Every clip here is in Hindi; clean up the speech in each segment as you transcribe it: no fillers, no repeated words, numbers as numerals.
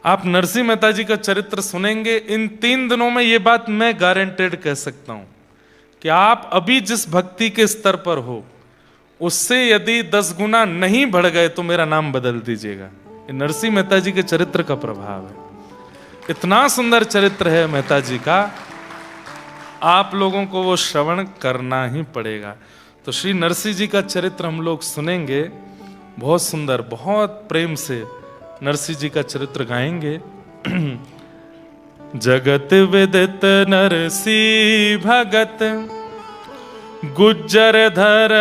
आप नरसिंह मेहता जी का चरित्र सुनेंगे, इन 3 दिनों में ये बात मैं गारंटेड कह सकता हूं कि आप अभी जिस भक्ति के स्तर पर हो उससे यदि 10 गुना नहीं बढ़ गए तो मेरा नाम बदल दीजिएगा। ये नरसिंह मेहता जी के चरित्र का प्रभाव है। इतना सुंदर चरित्र है मेहता जी का, आप लोगों को वो श्रवण करना ही पड़ेगा। तो श्री नरसिंह जी का चरित्र हम लोग सुनेंगे, बहुत सुंदर, बहुत प्रेम से नरसिंह जी का चरित्र गाएंगे। जगत विदित नरसिंह भगत, गुज्जर धर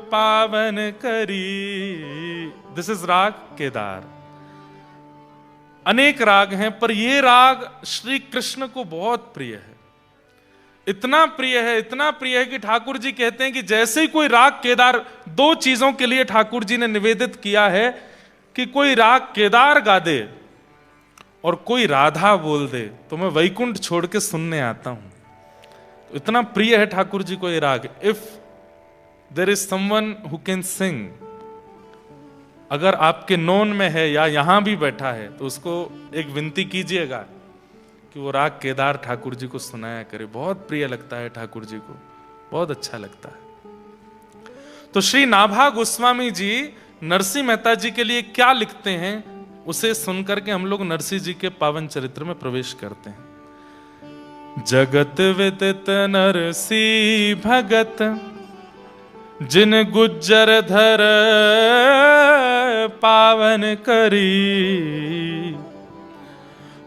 पावन करी। दिस इज राग केदार। अनेक राग हैं पर यह राग श्री कृष्ण को बहुत प्रिय है। इतना प्रिय है, इतना प्रिय है कि ठाकुर जी कहते हैं कि जैसे ही कोई राग केदार, 2 चीजों के लिए ठाकुर जी ने निवेदित किया है कि कोई राग केदार गा दे और कोई राधा बोल दे तो मैं वैकुंठ छोड़ के सुनने आता हूं। तो इतना प्रिय है ठाकुर जी को ये राग। If there is someone who can sing, अगर आपके नोन में है या यहां भी बैठा है तो उसको एक विनती कीजिएगा कि वो राग केदार ठाकुर जी को सुनाया करे। बहुत प्रिय लगता है ठाकुर जी को, बहुत अच्छा लगता है। तो श्री नाभा गोस्वामी जी नरसिंह मेहता जी के लिए क्या लिखते हैं उसे सुनकर के हम लोग नरसिंह जी के पावन चरित्र में प्रवेश करते हैं। जगत विदित नरसिंह भगत, जिन गुज्जर धर पावन करी।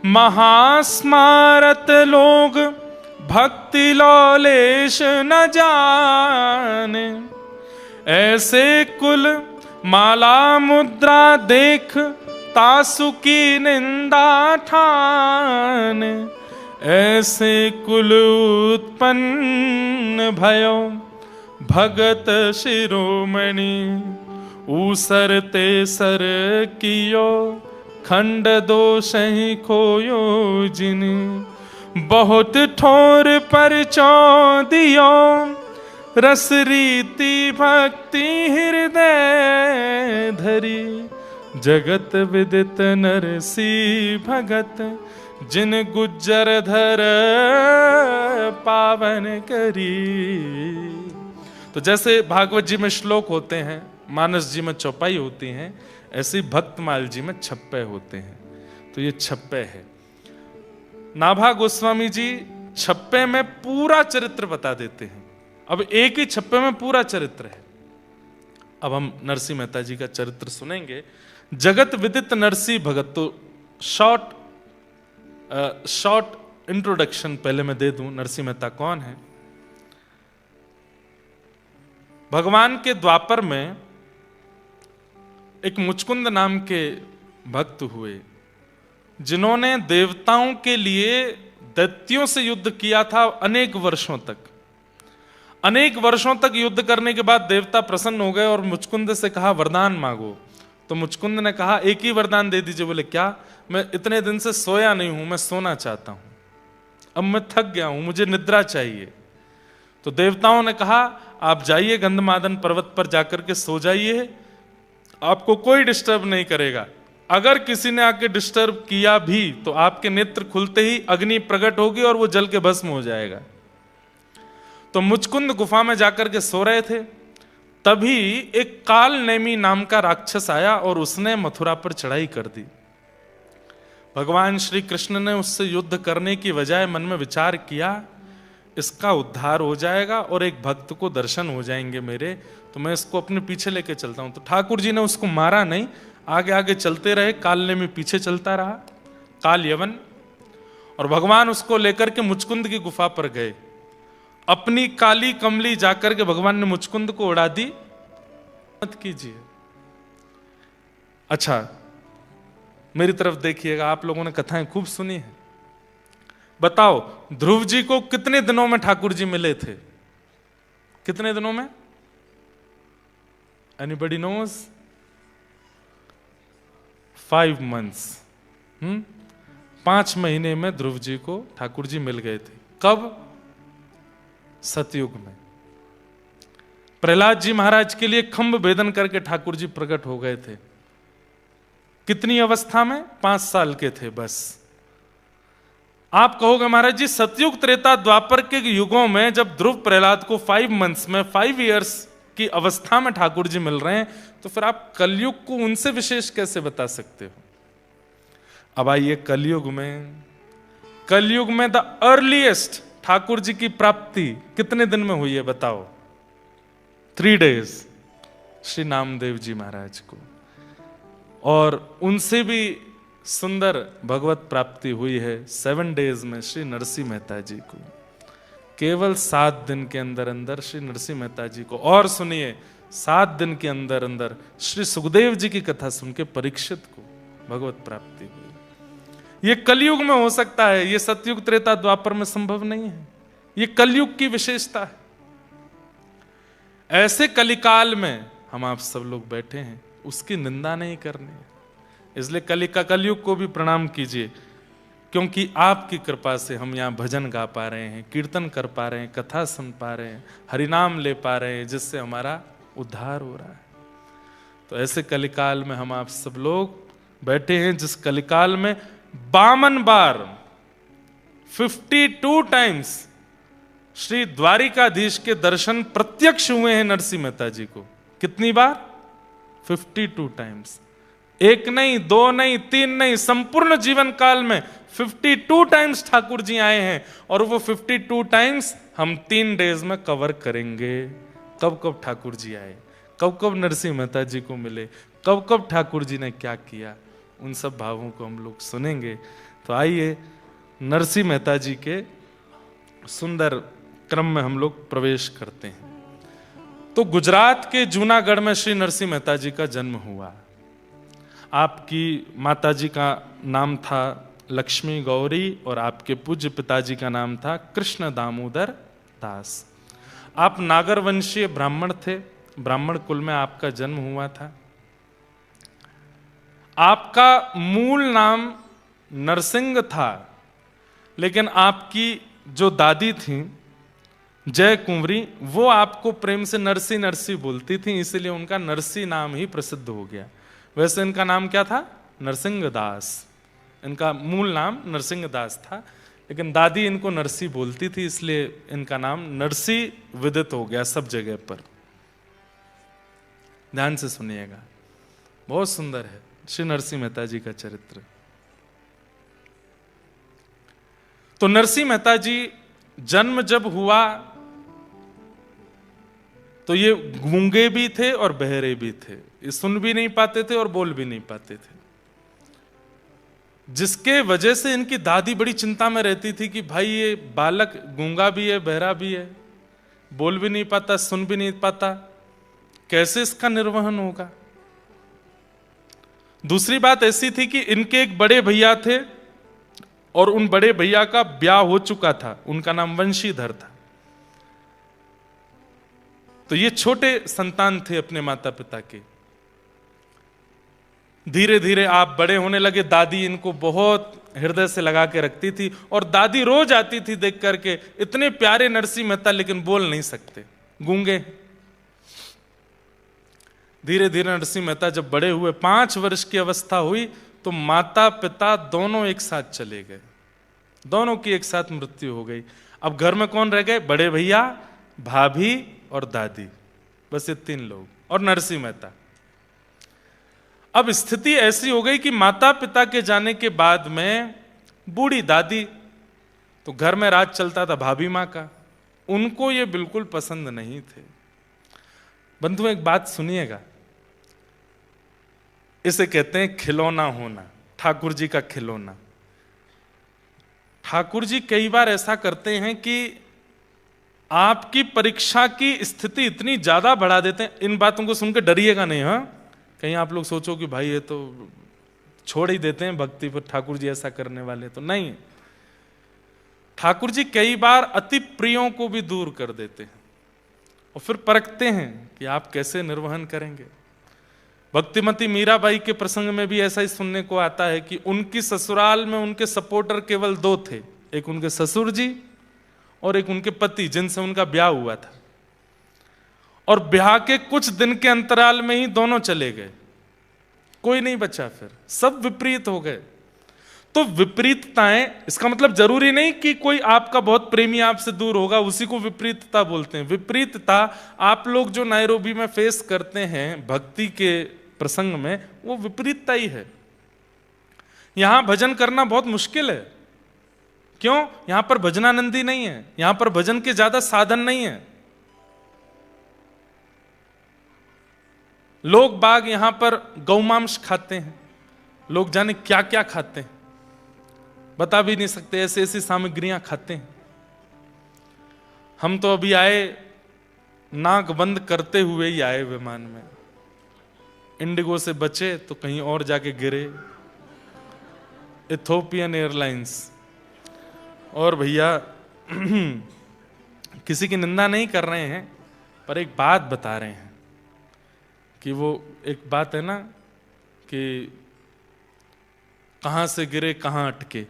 महास्मारत लोग भक्ति लौलेश न जाने, ऐसे कुल माला मुद्रा देख तासु की निंदा ठान। ऐसे कुल उत्पन्न भयो भगत शिरोमणि, ऊसर तेसर कियो खंड दोष ही खोयो जिन। बहुत ठोर पर चौदियो रस रीति भक्ति हृदय धरी। जगत विदित नरसिंह भगत, जिन गुज्जर धर पावन करी। तो जैसे भागवत जी में श्लोक होते हैं, मानस जी में चौपाई होती हैं, ऐसे ही भक्तमाल जी में छप्पे होते हैं। तो ये छप्पे है। नाभा गोस्वामी जी छप्पे में पूरा चरित्र बता देते हैं। अब एक ही छप्पे में पूरा चरित्र है। अब हम नरसिंह मेहता जी का चरित्र सुनेंगे। जगत विदित नरसिंह भगत। तो शॉर्ट इंट्रोडक्शन पहले मैं दे दूं, नरसिंह मेहता कौन है। भगवान के द्वापर में एक मुचकुंद नाम के भक्त हुए, जिन्होंने देवताओं के लिए दैत्यों से युद्ध किया था अनेक वर्षों तक। अनेक वर्षों तक युद्ध करने के बाद देवता प्रसन्न हो गए और मुचकुंद से कहा वरदान मांगो। तो मुचकुंद ने कहा एक ही वरदान दे दीजिए। बोले क्या? मैं इतने दिन से सोया नहीं हूं, मैं सोना चाहता हूं, अब मैं थक गया हूं, मुझे निद्रा चाहिए। तो देवताओं ने कहा आप जाइए गंधमादन पर्वत पर जाकर के सो जाइए, आपको कोई डिस्टर्ब नहीं करेगा। अगर किसी ने आके डिस्टर्ब किया भी तो आपके नेत्र खुलते ही अग्नि प्रकट होगी और वो जल के भस्म हो जाएगा। तो मुचकुंद गुफा में जाकर के सो रहे थे, तभी एक काल नेमी नाम का राक्षस आया और उसने मथुरा पर चढ़ाई कर दी। भगवान श्री कृष्ण ने उससे युद्ध करने की बजाय मन में विचार किया इसका उद्धार हो जाएगा और एक भक्त को दर्शन हो जाएंगे मेरे, तो मैं इसको अपने पीछे लेके चलता हूं। तो ठाकुर जी ने उसको मारा नहीं, आगे आगे चलते रहे। काल नेमी पीछे चलता रहा, काल यवन। और भगवान उसको लेकर के मुचकुंद की गुफा पर गए। अपनी काली कमली जाकर के भगवान ने मुचकुंद को उड़ा दी। मत कीजिए। अच्छा मेरी तरफ देखिएगा, आप लोगों ने कथाएं खूब सुनी है। बताओ ध्रुव जी को कितने दिनों में ठाकुर जी मिले थे? कितने दिनों में? Anybody knows? 5 months। 5 महीने में ध्रुव जी को ठाकुर जी मिल गए थे। कब? सतयुग में। प्रहलाद जी महाराज के लिए खंभ भेदन करके ठाकुर जी प्रकट हो गए थे। कितनी अवस्था में? 5 साल के थे बस। आप कहोगे महाराज जी सतयुग त्रेता द्वापर के युगों में जब ध्रुव प्रहलाद को 5 मंथ्स में 5 इयर्स की अवस्था में ठाकुर जी मिल रहे हैं, तो फिर आप कलयुग को उनसे विशेष कैसे बता सकते हो? अब आइए कलयुग में द अर्लीएस्ट ठाकुर जी की प्राप्ति कितने दिन में हुई है बताओ? 3 days श्री नामदेव जी महाराज को, और उनसे भी सुंदर भगवत प्राप्ति हुई है 7 days में श्री नरसिंह मेहता जी को, केवल 7 दिन के अंदर अंदर श्री नरसिंह मेहता जी को। और सुनिए 7 दिन के अंदर अंदर श्री सुखदेव जी की कथा सुन के परीक्षित को भगवत प्राप्ति हुई। ये कलयुग में हो सकता है, ये सतयुग त्रेता द्वापर में संभव नहीं है। ये कलयुग की विशेषता है। ऐसे कलिकाल में हम आप सब लोग बैठे हैं, उसकी निंदा नहीं करनी है। इसलिए कलयुग को भी प्रणाम कीजिए, क्योंकि आपकी कृपा से हम यहाँ भजन गा पा रहे हैं, कीर्तन कर पा रहे हैं, कथा सुन पा रहे हैं, हरिनाम ले पा रहे हैं, जिससे हमारा उद्धार हो रहा है। तो ऐसे कलिकाल में हम आप सब लोग बैठे हैं, जिस कलिकाल में 52 बार 52 टाइम्स श्री द्वारिकाधीश के दर्शन प्रत्यक्ष हुए हैं नरसिंह मेहता जी को। कितनी बार? 52 टाइम्स। 1 नहीं, 2 नहीं, 3 नहीं, संपूर्ण जीवन काल में 52 टाइम्स ठाकुर जी आए हैं। और वो 52 टाइम्स हम 3 days में कवर करेंगे। कब कब ठाकुर जी आए, कब कब नरसिंह मेहता जी को मिले, कब कब ठाकुर जी ने क्या किया, उन सब भावों को हम लोग सुनेंगे। तो आइए नरसिंह मेहता जी के सुंदर क्रम में हम लोग प्रवेश करते हैं। तो गुजरात के जूनागढ़ में श्री नरसिंह मेहता जी का जन्म हुआ। आपकी माता जी का नाम था लक्ष्मी गौरी और आपके पूज्य पिताजी का नाम था कृष्ण दामोदर दास। आप नागर वंशीय ब्राह्मण थे, ब्राह्मण कुल में आपका जन्म हुआ था। आपका मूल नाम नरसिंह था, लेकिन आपकी जो दादी थी जय कुंवरी, वो आपको प्रेम से नरसी नरसी बोलती थी, इसलिए उनका नरसी नाम ही प्रसिद्ध हो गया। वैसे इनका नाम क्या था? नरसिंह दास। इनका मूल नाम नरसिंह दास था, लेकिन दादी इनको नरसी बोलती थी, इसलिए इनका नाम नरसी विदित हो गया सब जगह पर। ध्यान से सुनिएगा, बहुत सुंदर है श्री नरसिंह मेहता जी का चरित्र। तो नरसिंह मेहता जी जन्म जब हुआ तो ये गूंगे भी थे और बहरे भी थे, ये सुन भी नहीं पाते थे और बोल भी नहीं पाते थे, जिसके वजह से इनकी दादी बड़ी चिंता में रहती थी कि भाई ये बालक गूंगा भी है, बहरा भी है, बोल भी नहीं पाता, सुन भी नहीं पाता, कैसे इसका निर्वहन होगा। दूसरी बात ऐसी थी कि इनके एक बड़े भैया थे और उन बड़े भैया का ब्याह हो चुका था, उनका नाम वंशीधर था। तो ये छोटे संतान थे अपने माता पिता के। धीरे धीरे आप बड़े होने लगे, दादी इनको बहुत हृदय से लगा के रखती थी, और दादी रोज आती थी देख करके, इतने प्यारे नरसिंह मेहता लेकिन बोल नहीं सकते, गूंगे। धीरे धीरे नरसिंह मेहता जब बड़े हुए, 5 वर्ष की अवस्था हुई, तो माता पिता दोनों एक साथ चले गए, दोनों की एक साथ मृत्यु हो गई। अब घर में कौन रह गए? बड़े भैया, भाभी और दादी, बस ये 3 लोग, और नरसिंह मेहता। अब स्थिति ऐसी हो गई कि माता पिता के जाने के बाद में बूढ़ी दादी, तो घर में राज चलता था भाभी माँ का, उनको ये बिल्कुल पसंद नहीं थे। बंधु एक बात सुनिएगा, इसे कहते हैं खिलौना होना, ठाकुर जी का खिलौना। ठाकुर जी कई बार ऐसा करते हैं कि आपकी परीक्षा की स्थिति इतनी ज्यादा बढ़ा देते हैं। इन बातों को सुनकर डरिएगा नहीं, हाँ, कहीं आप लोग सोचो कि भाई ये तो छोड़ ही देते हैं भक्ति पर, ठाकुर जी ऐसा करने वाले तो नहीं। ठाकुर जी कई बार अति प्रियों को भी दूर कर देते हैं और फिर परखते हैं कि आप कैसे निर्वहन करेंगे। भक्तिमती मीराबाई के प्रसंग में भी ऐसा ही सुनने को आता है कि उनकी ससुराल में उनके सपोर्टर केवल 2 थे, एक उनके ससुर जी और एक उनके पति, जिनसे उनका ब्याह हुआ था, और ब्याह के कुछ दिन के अंतराल में ही दोनों चले गए। कोई नहीं बचा, फिर सब विपरीत हो गए। तो विपरीतताएं, इसका मतलब जरूरी नहीं कि कोई आपका बहुत प्रेमी आपसे दूर होगा उसी को विपरीतता बोलते हैं। विपरीतता आप लोग जो नायरोबी में फेस करते हैं भक्ति के प्रसंग में, वो विपरीतता ही है। यहां भजन करना बहुत मुश्किल है। क्यों? यहां पर भजनानंदी नहीं है, यहां पर भजन के ज्यादा साधन नहीं है। लोग बाग यहां पर गौमांस खाते हैं, लोग जाने क्या क्या खाते हैं, बता भी नहीं सकते, ऐसी ऐसी सामग्रियां खाते हैं। हम तो अभी आए, नाक बंद करते हुए ही आए विमान में, इंडिगो से बचे तो कहीं और जाके गिरे, इथोपियन एयरलाइंस। और भैया किसी की निंदा नहीं कर रहे हैं, पर एक बात बता रहे हैं कि वो एक बात है ना कि कहां से गिरे कहां अटके।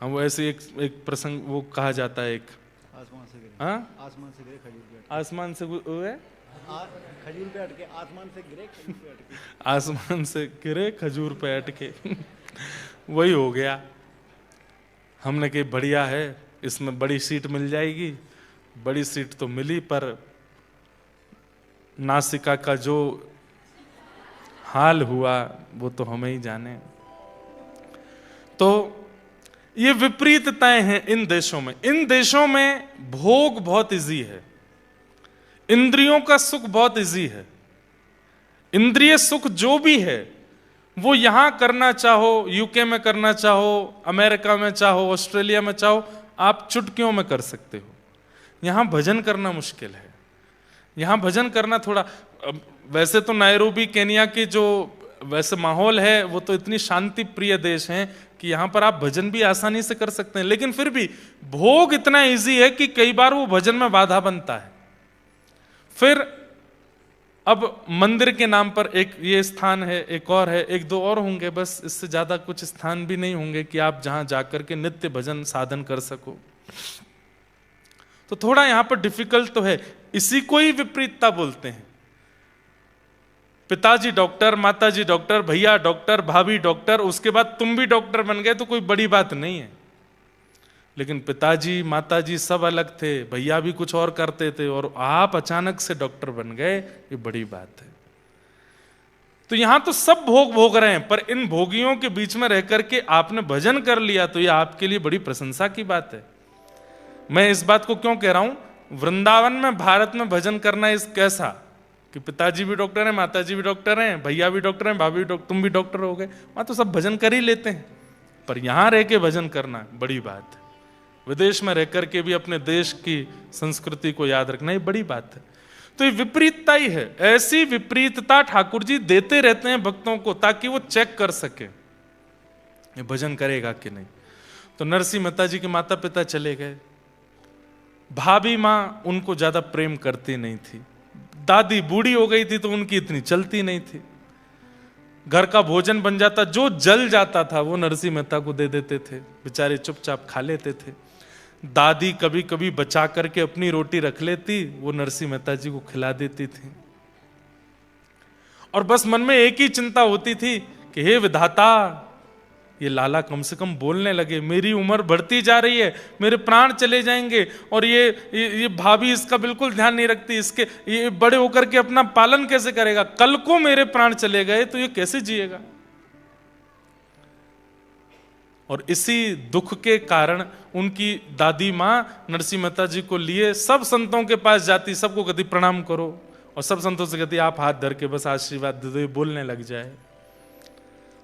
हम वो ऐसे एक प्रसंग वो कहा जाता है, एक आसमान से गिरे, हाँ आसमान से गिरे खजूर पे अटके, आसमान से हुए खजूर पे अटके, आसमान से गिरे खजूर पे अटके, आसमान से गिरे खजूर पे अटके वही हो गया। हमने कही बढ़िया है, इसमें बड़ी सीट मिल जाएगी। बड़ी सीट तो मिली, पर नासिका का जो हाल हुआ वो तो हमें ही जाने। तो ये विपरीतताएं हैं इन देशों में। इन देशों में भोग बहुत इजी है, इंद्रियों का सुख बहुत इजी है। इंद्रिय सुख जो भी है वो यहां करना चाहो, यूके में करना चाहो, अमेरिका में चाहो, ऑस्ट्रेलिया में चाहो, आप चुटकियों में कर सकते हो। यहां भजन करना मुश्किल है। यहां भजन करना थोड़ा, वैसे तो नायरोबी केनिया की जो वैसे माहौल है वो तो इतनी शांति प्रिय देश है कि यहां पर आप भजन भी आसानी से कर सकते हैं, लेकिन फिर भी भोग इतना इजी है कि कई बार वो भजन में बाधा बनता है। फिर अब मंदिर के नाम पर एक ये स्थान है, एक और है, एक दो और होंगे, बस इससे ज्यादा कुछ स्थान भी नहीं होंगे कि आप जहां जाकर के नित्य भजन साधन कर सको। तो थोड़ा यहां पर डिफिकल्ट तो है, इसी को ही विपरीतता बोलते हैं। पिताजी डॉक्टर, माताजी डॉक्टर, भैया डॉक्टर, भाभी डॉक्टर, उसके बाद तुम भी डॉक्टर बन गए तो कोई बड़ी बात नहीं है। लेकिन पिताजी माताजी सब अलग थे, भैया भी कुछ और करते थे, और आप अचानक से डॉक्टर बन गए, ये बड़ी बात है। तो यहां तो सब भोग भोग रहे हैं, पर इन भोगियों के बीच में रह करके आपने भजन कर लिया तो ये आपके लिए बड़ी प्रशंसा की बात है। मैं इस बात को क्यों कह रहा हूं, वृंदावन में, भारत में भजन करना इस कैसा कि पिताजी भी डॉक्टर हैं, माताजी भी डॉक्टर हैं, भैया भी डॉक्टर हैं, भाभी भी तुम भी डॉक्टर हो गए, वहां तो सब भजन कर ही लेते हैं। पर यहां रह के भजन करना बड़ी बात है। विदेश में रह करके भी अपने देश की संस्कृति को याद रखना ये बड़ी बात है। तो ये विपरीतता ही है। ऐसी विपरीतता ठाकुर जी देते रहते हैं भक्तों को ताकि वो चेक कर सके ये भजन करेगा कि नहीं। तो नरसिंह मेहता जी के माता पिता चले गए, भाभी मां उनको ज्यादा प्रेम करती नहीं थी, दादी बूढ़ी हो गई थी तो उनकी इतनी चलती नहीं थी। घर का भोजन बन जाता, जो जल जाता था वो नरसिंह मेहता को दे देते थे, बेचारे चुपचाप खा लेते थे। दादी कभी कभी बचा करके अपनी रोटी रख लेती, वो नरसिंह मेहता जी को खिला देती थी। और बस मन में एक ही चिंता होती थी कि हे विधाता, ये लाला कम से कम बोलने लगे, मेरी उम्र बढ़ती जा रही है, मेरे प्राण चले जाएंगे, और ये भाभी इसका बिल्कुल ध्यान नहीं रखती, इसके ये बड़े होकर के अपना पालन कैसे करेगा, कल को मेरे प्राण चले गए तो ये कैसे जिएगा। और इसी दुख के कारण उनकी दादी मां नरसिंह मेहता जी को लिए सब संतों के पास जाती, सबको कहती प्रणाम करो, और सब संतों से कहती आप हाथ धर के बस आशीर्वाद दे दो, बोलने लग जाए।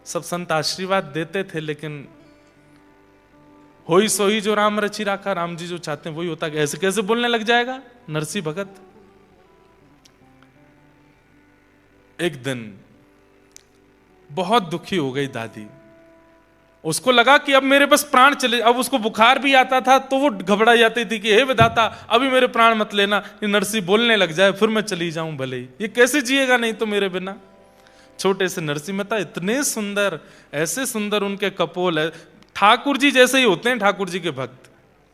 सब संत आशीर्वाद देते थे, लेकिन होई सोई जो राम रचि राखा, राम जी जो चाहते हैं वही होता। ऐसे कैसे बोलने लग जाएगा नरसिंह भगत। एक दिन बहुत दुखी हो गई दादी, उसको लगा कि अब मेरे बस प्राण चले, अब उसको बुखार भी आता था तो वो घबरा जाती थी कि हे विधाता अभी मेरे प्राण मत लेना, ये नरसिंह बोलने लग जाए फिर मैं चली जाऊं भले ही, ये कैसे जिएगा नहीं तो मेरे बिना। छोटे से नरसिंह मेहता इतने सुंदर, ऐसे सुंदर उनके कपोल है, ठाकुर जी जैसे ही होते हैं। ठाकुर जी के भक्त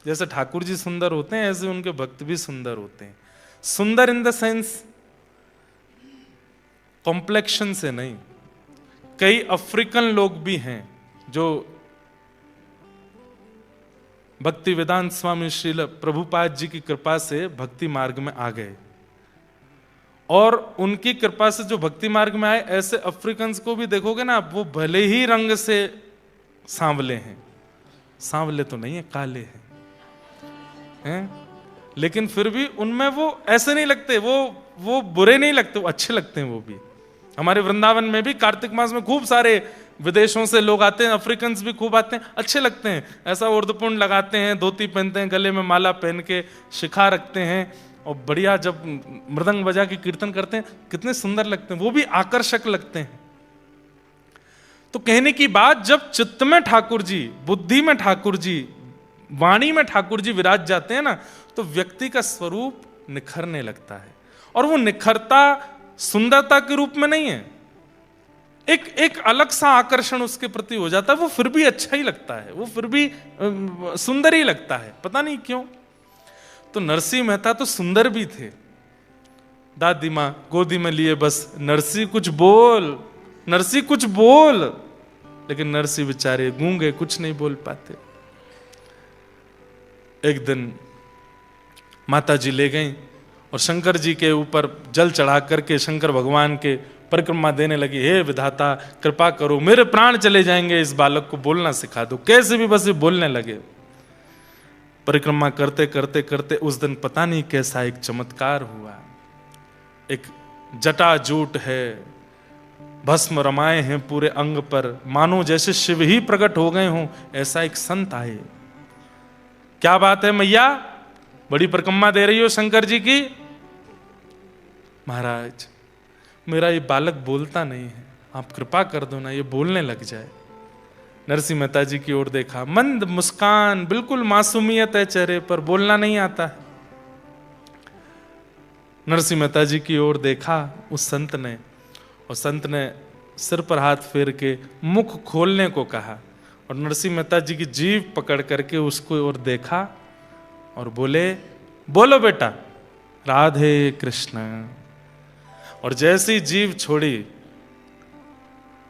जैसे ठाकुर जी सुंदर होते हैं, ऐसे उनके भक्त भी सुंदर होते हैं। सुंदर इन द सेंस कॉम्प्लेक्शन से नहीं, कई अफ्रीकन लोग भी हैं जो भक्ति वेदांत स्वामी श्रील प्रभुपाद जी की कृपा से भक्ति मार्ग में आ गए, और उनकी कृपा से जो भक्ति मार्ग में आए, ऐसे अफ्रीकन्स को भी देखोगे ना, वो भले ही रंग से सांवले हैं, सांवले तो नहीं है, काले हैं, लेकिन फिर भी उनमें वो ऐसे नहीं लगते, वो बुरे नहीं लगते, वो अच्छे लगते हैं। वो भी हमारे वृंदावन में भी कार्तिक मास में खूब सारे विदेशों से लोग आते हैं, अफ्रीकन्स भी खूब आते हैं, अच्छे लगते हैं। ऐसा उर्दपुंड लगाते हैं, धोती पहनते हैं, गले में माला पहन के शिखा रखते हैं, और बढ़िया जब मृदंग बजा के कीर्तन करते हैं, कितने सुंदर लगते हैं, वो भी आकर्षक लगते हैं। तो कहने की बात, जब चित्त में ठाकुर जी, बुद्धि में ठाकुर जी, वाणी में ठाकुर जी विराज जाते हैं ना, तो व्यक्ति का स्वरूप निखरने लगता है। और वो निखरता सुंदरता के रूप में नहीं है, एक अलग सा आकर्षण उसके प्रति हो जाता है, वो फिर भी अच्छा ही लगता है, वो फिर भी सुंदर ही लगता है, पता नहीं क्यों। तो नरसिंह मेहता तो सुंदर भी थे। दादी माँ गोदी में लिए बस, नरसिंह कुछ बोल, नरसिंह कुछ बोल, लेकिन नरसिंह बेचारे गूंगे, कुछ नहीं बोल पाते। एक दिन माता जी ले गईं और शंकर जी के ऊपर जल चढ़ा करके शंकर भगवान के परिक्रमा देने लगी। हे विधाता कृपा करो, मेरे प्राण चले जाएंगे, इस बालक को बोलना सिखा दो। कैसे भी बस ये बोलने लगे। परिक्रमा करते करते करते उस दिन पता नहीं कैसा एक चमत्कार हुआ। एक जटाजूट है, भस्म रमाए हैं पूरे अंग पर, मानो जैसे शिव ही प्रकट हो गए हों, ऐसा एक संत आए। क्या बात है मैया, बड़ी परिक्रमा दे रही हो शंकर जी की? महाराज मेरा ये बालक बोलता नहीं है, आप कृपा कर दो ना, ये बोलने लग जाए। नरसिंह मेहता जी की ओर देखा, मंद मुस्कान, बिल्कुल मासूमियत है चेहरे पर, बोलना नहीं आता है। नरसिंह मेहता जी की ओर देखा उस संत ने, और संत ने सिर पर हाथ फेर के मुख खोलने को कहा, और नरसिंह मेहता जी की जीभ पकड़ करके उसको ओर देखा और बोले, बोलो बेटा राधे कृष्ण। और जैसी जीभ छोड़ी,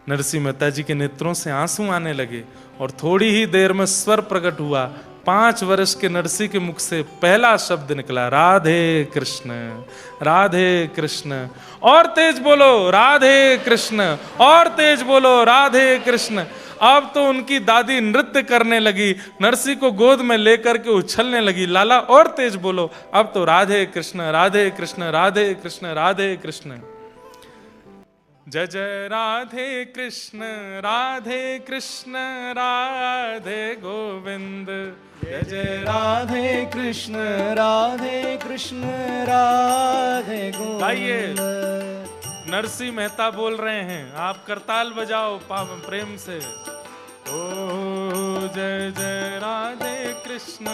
नरसिंह मेहता जी के नेत्रों से आंसू आने लगे, और थोड़ी ही देर में स्वर प्रकट हुआ। 5 वर्ष के नरसिंह के मुख से पहला शब्द निकला, राधे कृष्ण, राधे कृष्ण। और तेज बोलो राधे कृष्ण, और तेज बोलो राधे कृष्ण। अब तो उनकी दादी नृत्य करने लगी, नरसिंह को गोद में लेकर के उछलने लगी। लाला और तेज बोलो, अब तो राधे कृष्ण, राधे कृष्ण, राधे कृष्ण, राधे कृष्ण। जय जय राधे कृष्ण, राधे कृष्ण, राधे गोविंद। जय जय राधे कृष्ण, राधे कृष्ण, राधे गाइए। गोविंद। नरसिंह मेहता बोल रहे हैं, आप करताल बजाओ प्रेम से। ओ जय जय राधे कृष्ण,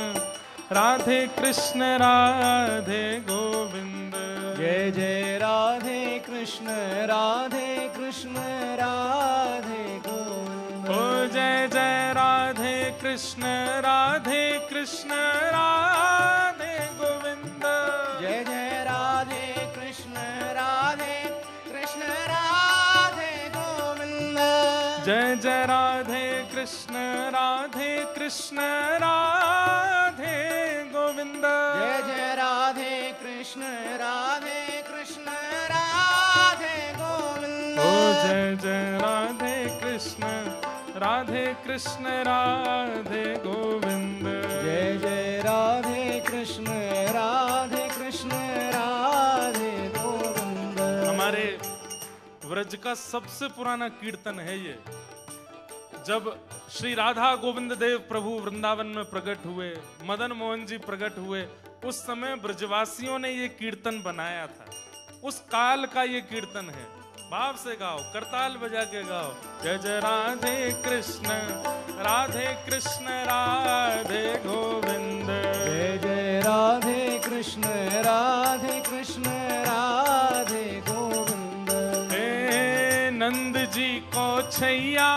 राधे कृष्ण, राधे गोविंद। जय जय राधे कृष्ण, राधे कृष्ण, राधे गोविंद। ओ जय जय राधे कृष्ण, राधे कृष्ण, राधे गोविंद। जय जय राधे कृष्ण, राधे कृष्ण, राधे गोविंद। जय जय राधे कृष्ण, राधे कृष्ण, राधे गोविंद। जय जय राधे कृष्ण, राधे कृष्ण, राधे गोविंद। ओ जय जय राधे कृष्ण, राधे कृष्ण, राधे गोविंद। जय जय राधे कृष्ण, राधे कृष्ण, राधे गोविंद। हमारे व्रज का सबसे पुराना कीर्तन है ये। जब श्री राधा गोविंद देव प्रभु वृंदावन में प्रकट हुए, मदन मोहन जी प्रकट हुए, उस समय ब्रजवासियों ने ये कीर्तन बनाया था। उस काल का ये कीर्तन है। भाव से गाओ, करताल बजा के गाओ। जय जय राधे कृष्ण, राधे कृष्ण, राधे गोविंद। जय जय राधे कृष्ण, राधे कृष्ण, राधे गोविंद। हे नंद जी को छैया,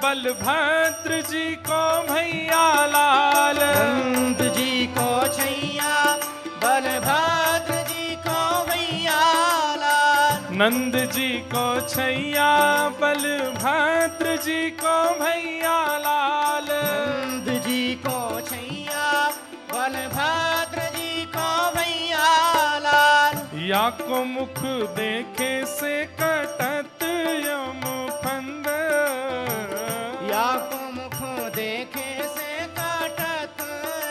बलभद्र जी को भैया लाल। नंद जी को छैया, बलभद्र जी को भैया लाल। नंद जी को छैया, बलभद्र जी को भैया लाल। नंद जी को छैया, बलभद्र जी को भैया लाल। या को मुख देखे से कटत यम फंद, या को मुख देखे से कटत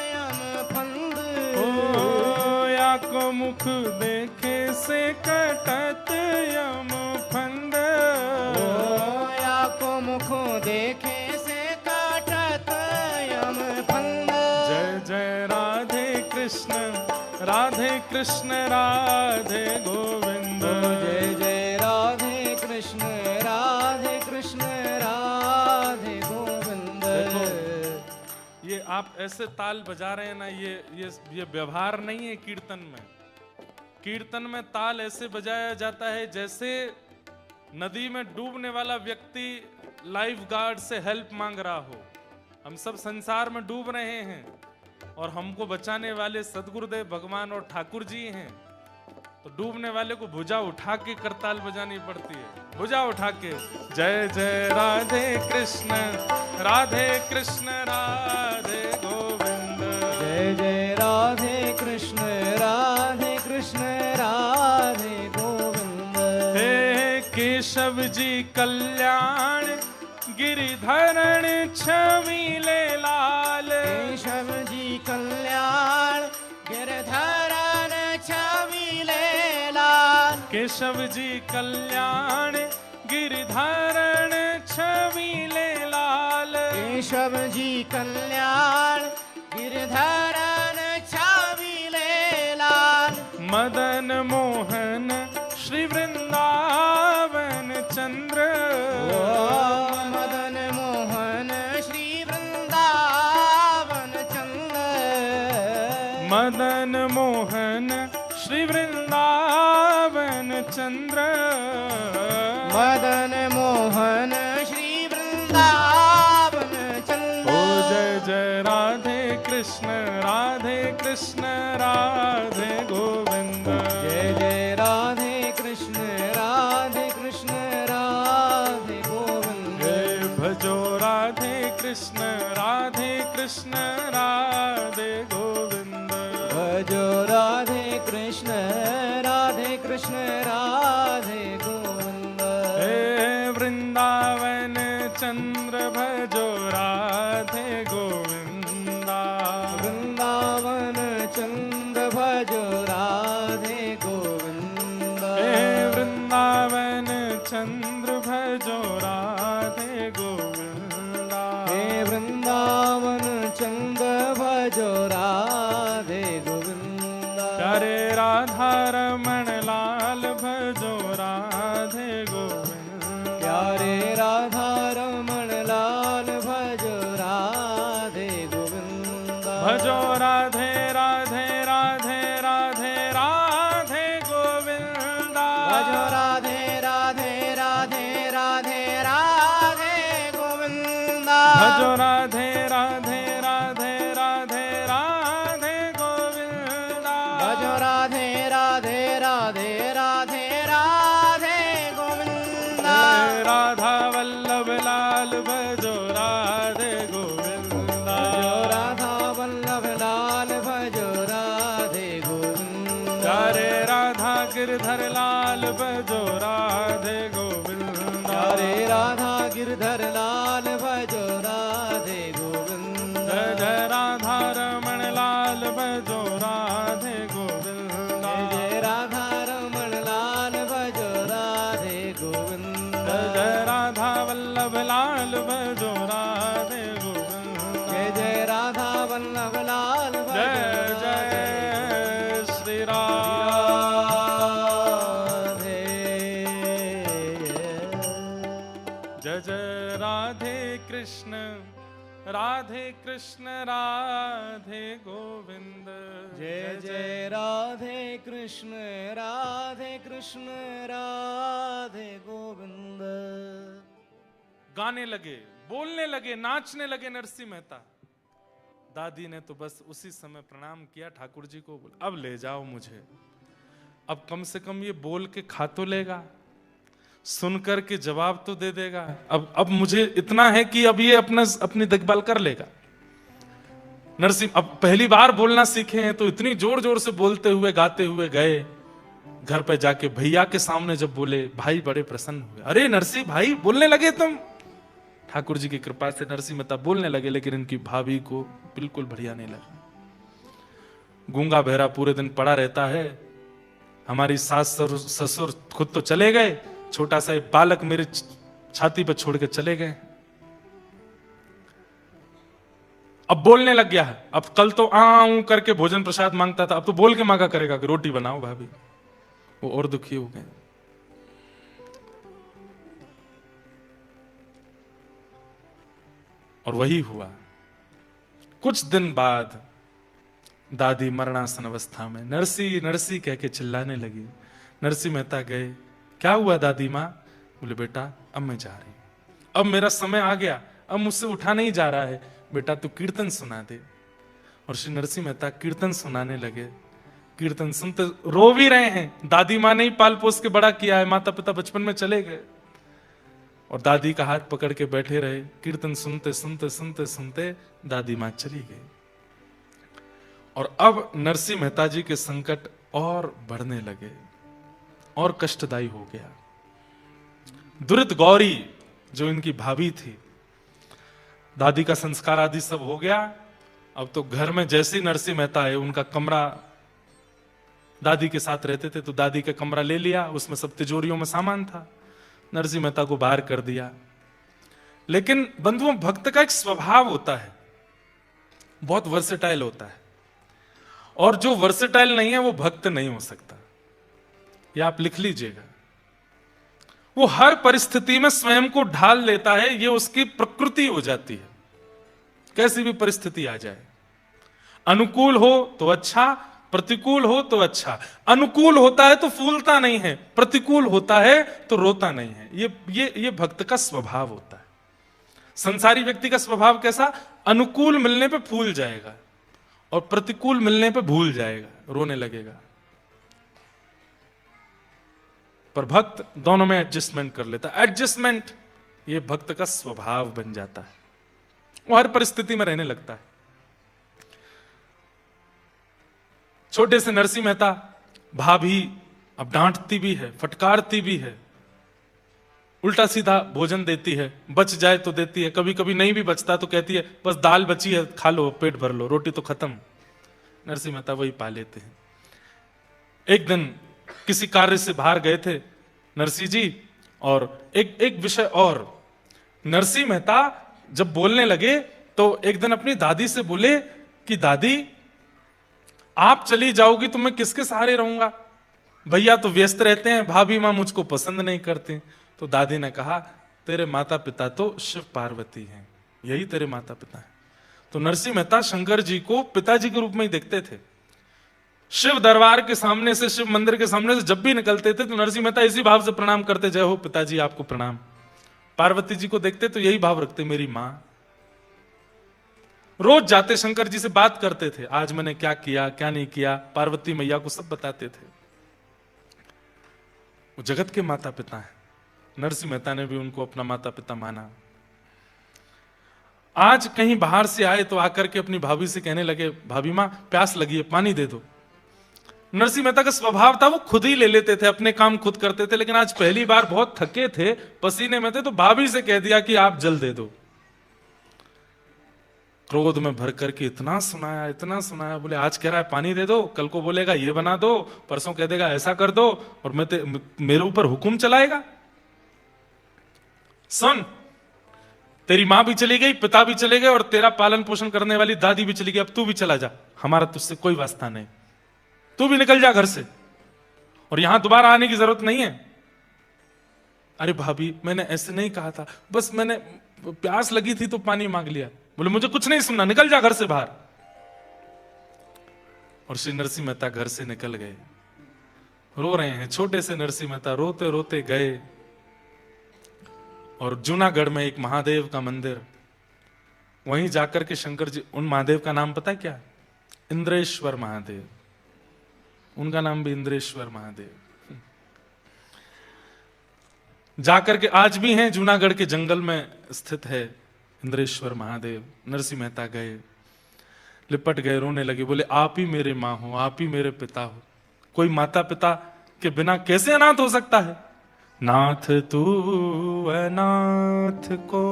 यम फंद। ओ या को मुख देखे से कटत यम फंद। ओ या को मुख देखे से कटत यम फंद। जय जय राधे कृष्ण, राधे कृष्ण राधे गोविंद। जय जय राधे कृष्ण, राधे कृष्ण राधे गोविंद। देखो ये आप ऐसे ताल बजा रहे हैं ना, ये व्यवहार नहीं है कीर्तन में। कीर्तन में ताल ऐसे बजाया जाता है जैसे नदी में डूबने वाला व्यक्ति लाइफ गार्ड से हेल्प मांग रहा हो। हम सब संसार में डूब रहे हैं और हमको बचाने वाले सदगुरुदेव भगवान और ठाकुर जी हैं। तो डूबने वाले को भुजा उठा के करताल बजानी पड़ती है, भुजा उठा के। जय जय राधे कृष्ण, राधे कृष्ण राधे गोविंद। जय जय राधे कृष्ण, राधे कृष्ण राधे गोविंद। हे केशव जी कल्याण, गिरिधरण छविले लाल। केशव जी कल्याण, गिरधरण छविले लाल। केशव जी कल्याण, गिरिधरण छविले लाल। केशव जी कल्याण, गिरधरण छविले लाल। मदन मोहन श्री वृंदावन चंद्र। मदन मोहन श्री वृंदावन चंद्र। मदन मोहन श्री वृंदावन चंद्र। मदन मोहन श्री वृंदावन चंद्र। ओ जय जय राधे कृष्ण, राधे कृष्ण राधे गोविंद। जय जय राधे कृष्ण, राधे कृष्ण राधे गोविंद। जय भजो राधे कृष्ण, राधे कृष्ण राधे गोविंद। भजो राधे कृष्ण, राधे कृष्ण राधे गोविंद। हे वृंदावन चंद्र भजो राधे गोविंदा। वृंदावन चंद्र भजो राधे गोविंद। हे वृंदावन चंद्र भजो राधे गोविंदा। हे वृंदावन चंद्र भजो राधे गोविंद। प्यारे राधा रमण लाल भजो राधे गोविंद। प्यारे राधा रमण लाल भजो राधे गोविंद। भजो राधे राधे राधे राधे राधे गोविंदा। भजो राधे राधे राधे राधे राधे गोविंदा। भजो राधे राधे राधे राधे राधे गोविंदा। भजो राधे राधे राधे राधे राधे गोविंदा। राधा वल्लभ लाल भजो राधे गोविंदा। भजो राधा वल्लभ लाल भजो राधे गोविंदा। प्यारे राधा गिरधर लाल भजो राधे गोविंदा। प्यारे राधा गिरधर लाल भजो राधे गोविंदा। जय जय राधा रमण लाल भजो राधे गोविंदा। जय जय राधा रमण लाल भजो राधे गोविंदा। जय जय राधा वल्लभ लाल भजो राधे गोविंदा। जय जय राधा वल्लभ लाल भजो जय जय श्री राम। राधे। जय जय राधे कृष्ण, राधे कृष्ण राधे गोविंद। जय जय राधे कृष्ण, राधे कृष्ण राधे गोविंद। गाने लगे, बोलने लगे, नाचने लगे नरसिंह मेहता। दादी ने तो बस उसी समय प्रणाम किया, ठाकुर जी को बोला अब ले जाओ मुझे, अब कम से कम ये बोल के खा तो लेगा। सुन करके जवाब तो दे देगा। अब मुझे इतना है कि अब ये अपनी देखभाल कर लेगा। नरसिंह अब पहली बार बोलना सीखे हैं तो इतनी जोर जोर से बोलते हुए गाते हुए गए। घर पे जाके भैया के सामने जब बोले, भाई बड़े प्रसन्न हुए। अरे नरसिंह भाई बोलने लगे तुम। ठाकुर जी की कृपा से नरसिंह मेहता बोलने लगे, लेकिन इनकी भाभी को बिल्कुल बढ़िया नहीं लगा। गूंगा बहरा पूरे दिन पड़ा रहता है, हमारी सास ससुर खुद तो चले गए, छोटा सा एक बालक मेरे छाती पर छोड़ के चले गए। अब बोलने लग गया है। अब कल तो आऊं करके भोजन प्रसाद मांगता था, अब तो बोल के मांगा करेगा कि रोटी बनाओ भाभी। वो और दुखी हो गए। और वही हुआ। कुछ दिन बाद दादी मरणासन अवस्था में नरसी नरसी कह के चिल्लाने लगी। नरसिंह मेहता गए, क्या हुआ दादी माँ? बोले बेटा अब मैं जा रही हूं, अब मेरा समय आ गया, अब मुझसे उठा नहीं जा रहा है, बेटा तू कीर्तन सुना दे। और श्री नरसिंह मेहता कीर्तन सुनाने लगे। कीर्तन सुनते रो भी रहे हैं, दादी माँ ने ही पाल पोस के बड़ा किया है, माता पिता बचपन में चले गए। और दादी का हाथ पकड़ के बैठे रहे। कीर्तन सुनते सुनते सुनते सुनते दादी माँ चली गई। और अब नरसिंह मेहता जी के संकट और बढ़ने लगे और कष्टदायी हो गया। दुरित गौरी जो इनकी भाभी थी, दादी का संस्कार आदि सब हो गया। अब तो घर में जैसे ही नरसिंह मेहता है, उनका कमरा, दादी के साथ रहते थे तो दादी का कमरा ले लिया, उसमें सब तिजोरियों में सामान था, नरसिंह मेहता को बाहर कर दिया। लेकिन बंधुओं, भक्त का एक स्वभाव होता है, बहुत वर्सेटाइल होता है, और जो वर्सेटाइल नहीं है वो भक्त नहीं हो सकता। ये आप लिख लीजिएगा। वो हर परिस्थिति में स्वयं को ढाल लेता है, ये उसकी प्रकृति हो जाती है, कैसी भी परिस्थिति आ जाए। अनुकूल हो तो अच्छा, प्रतिकूल हो तो अच्छा। अनुकूल होता है तो फूलता नहीं है, प्रतिकूल होता है तो रोता नहीं है। ये भक्त का स्वभाव होता है। संसारी व्यक्ति का स्वभाव कैसा? अनुकूल मिलने पे फूल जाएगा और प्रतिकूल मिलने पे भूल जाएगा, रोने लगेगा। पर भक्त दोनों में एडजस्टमेंट कर लेता है। एडजस्टमेंट ये भक्त का स्वभाव बन जाता है, वो हर परिस्थिति में रहने लगता है। छोटे से नरसिंह मेहता, भाभी अब डांटती भी है, फटकारती भी है, उल्टा सीधा भोजन देती है, बच जाए तो देती है, कभी कभी नहीं भी बचता तो कहती है बस दाल बची है खा लो, पेट भर लो, रोटी तो खत्म। नरसिंह मेहता वही पा लेते हैं। एक दिन किसी कार्य से बाहर गए थे नरसिंह जी, और एक विषय और, नरसिंह मेहता जब बोलने लगे तो एक दिन अपनी दादी से बोले कि दादी आप चली जाओगी तो मैं किसके सहारे रहूंगा? भैया तो व्यस्त रहते हैं, भाभी मां मुझको पसंद नहीं करती। तो दादी ने कहा तेरे माता पिता तो शिव पार्वती हैं, यही तेरे माता पिता हैं। तो नरसिंह मेहता शंकर जी को पिताजी के रूप में ही देखते थे। शिव दरबार के सामने से, शिव मंदिर के सामने से जब भी निकलते थे तो नरसिंह मेहता इसी भाव से प्रणाम करते, जय हो पिताजी आपको प्रणाम। पार्वती जी को देखते तो यही भाव रखते, मेरी मां। रोज जाते शंकर जी से बात करते थे, आज मैंने क्या किया क्या नहीं किया, पार्वती मैया को सब बताते थे। वो जगत के माता पिता हैं। नरसिंह मेहता ने भी उनको अपना माता पिता माना। आज कहीं बाहर से आए तो आकर के अपनी भाभी से कहने लगे, भाभी मां प्यास लगी है, पानी दे दो। नरसिंह मेहता का स्वभाव था वो खुद ही ले लेते थे, अपने काम खुद करते थे। लेकिन आज पहली बार बहुत थके थे, पसीने में थे, तो भाभी से कह दिया कि आप जल दे दो। क्रोध में भर करके इतना सुनाया, बोले आज कह रहा है पानी दे दो, कल को बोलेगा ये बना दो, परसों कह देगा ऐसा कर दो, और मेरे ऊपर हुक्म चलाएगा। सुन, तेरी मां भी चली गई, पिता भी चले गए, और तेरा पालन पोषण करने वाली दादी भी चली गई, अब तू भी चला जा, हमारा तुझसे कोई वास्ता नहीं, तू भी निकल जा घर से, और यहां दोबारा आने की जरूरत नहीं है। अरे भाभी मैंने ऐसे नहीं कहा था, बस मैंने प्यास लगी थी तो पानी मांग लिया। बोले मुझे कुछ नहीं सुनना, निकल जा घर से बाहर। और श्री नरसिंह मेहता घर से निकल गए। रो रहे हैं, छोटे से नरसिंह मेहता रोते रोते गए, और जूनागढ़ में एक महादेव का मंदिर, वहीं जाकर के शंकर जी, उन महादेव का नाम पता है क्या? इंद्रेश्वर महादेव, उनका नाम भी इंद्रेश्वर महादेव। जाकर के आज भी हैं, जूनागढ़ के जंगल में स्थित है इंद्रेश्वर महादेव। नरसिंह मेहता गए, लिपट गए, रोने लगे, बोले आप ही मेरे माँ हो, आप ही मेरे पिता हो। कोई माता पिता के बिना कैसे अनाथ हो सकता है? नाथ तू अनाथ को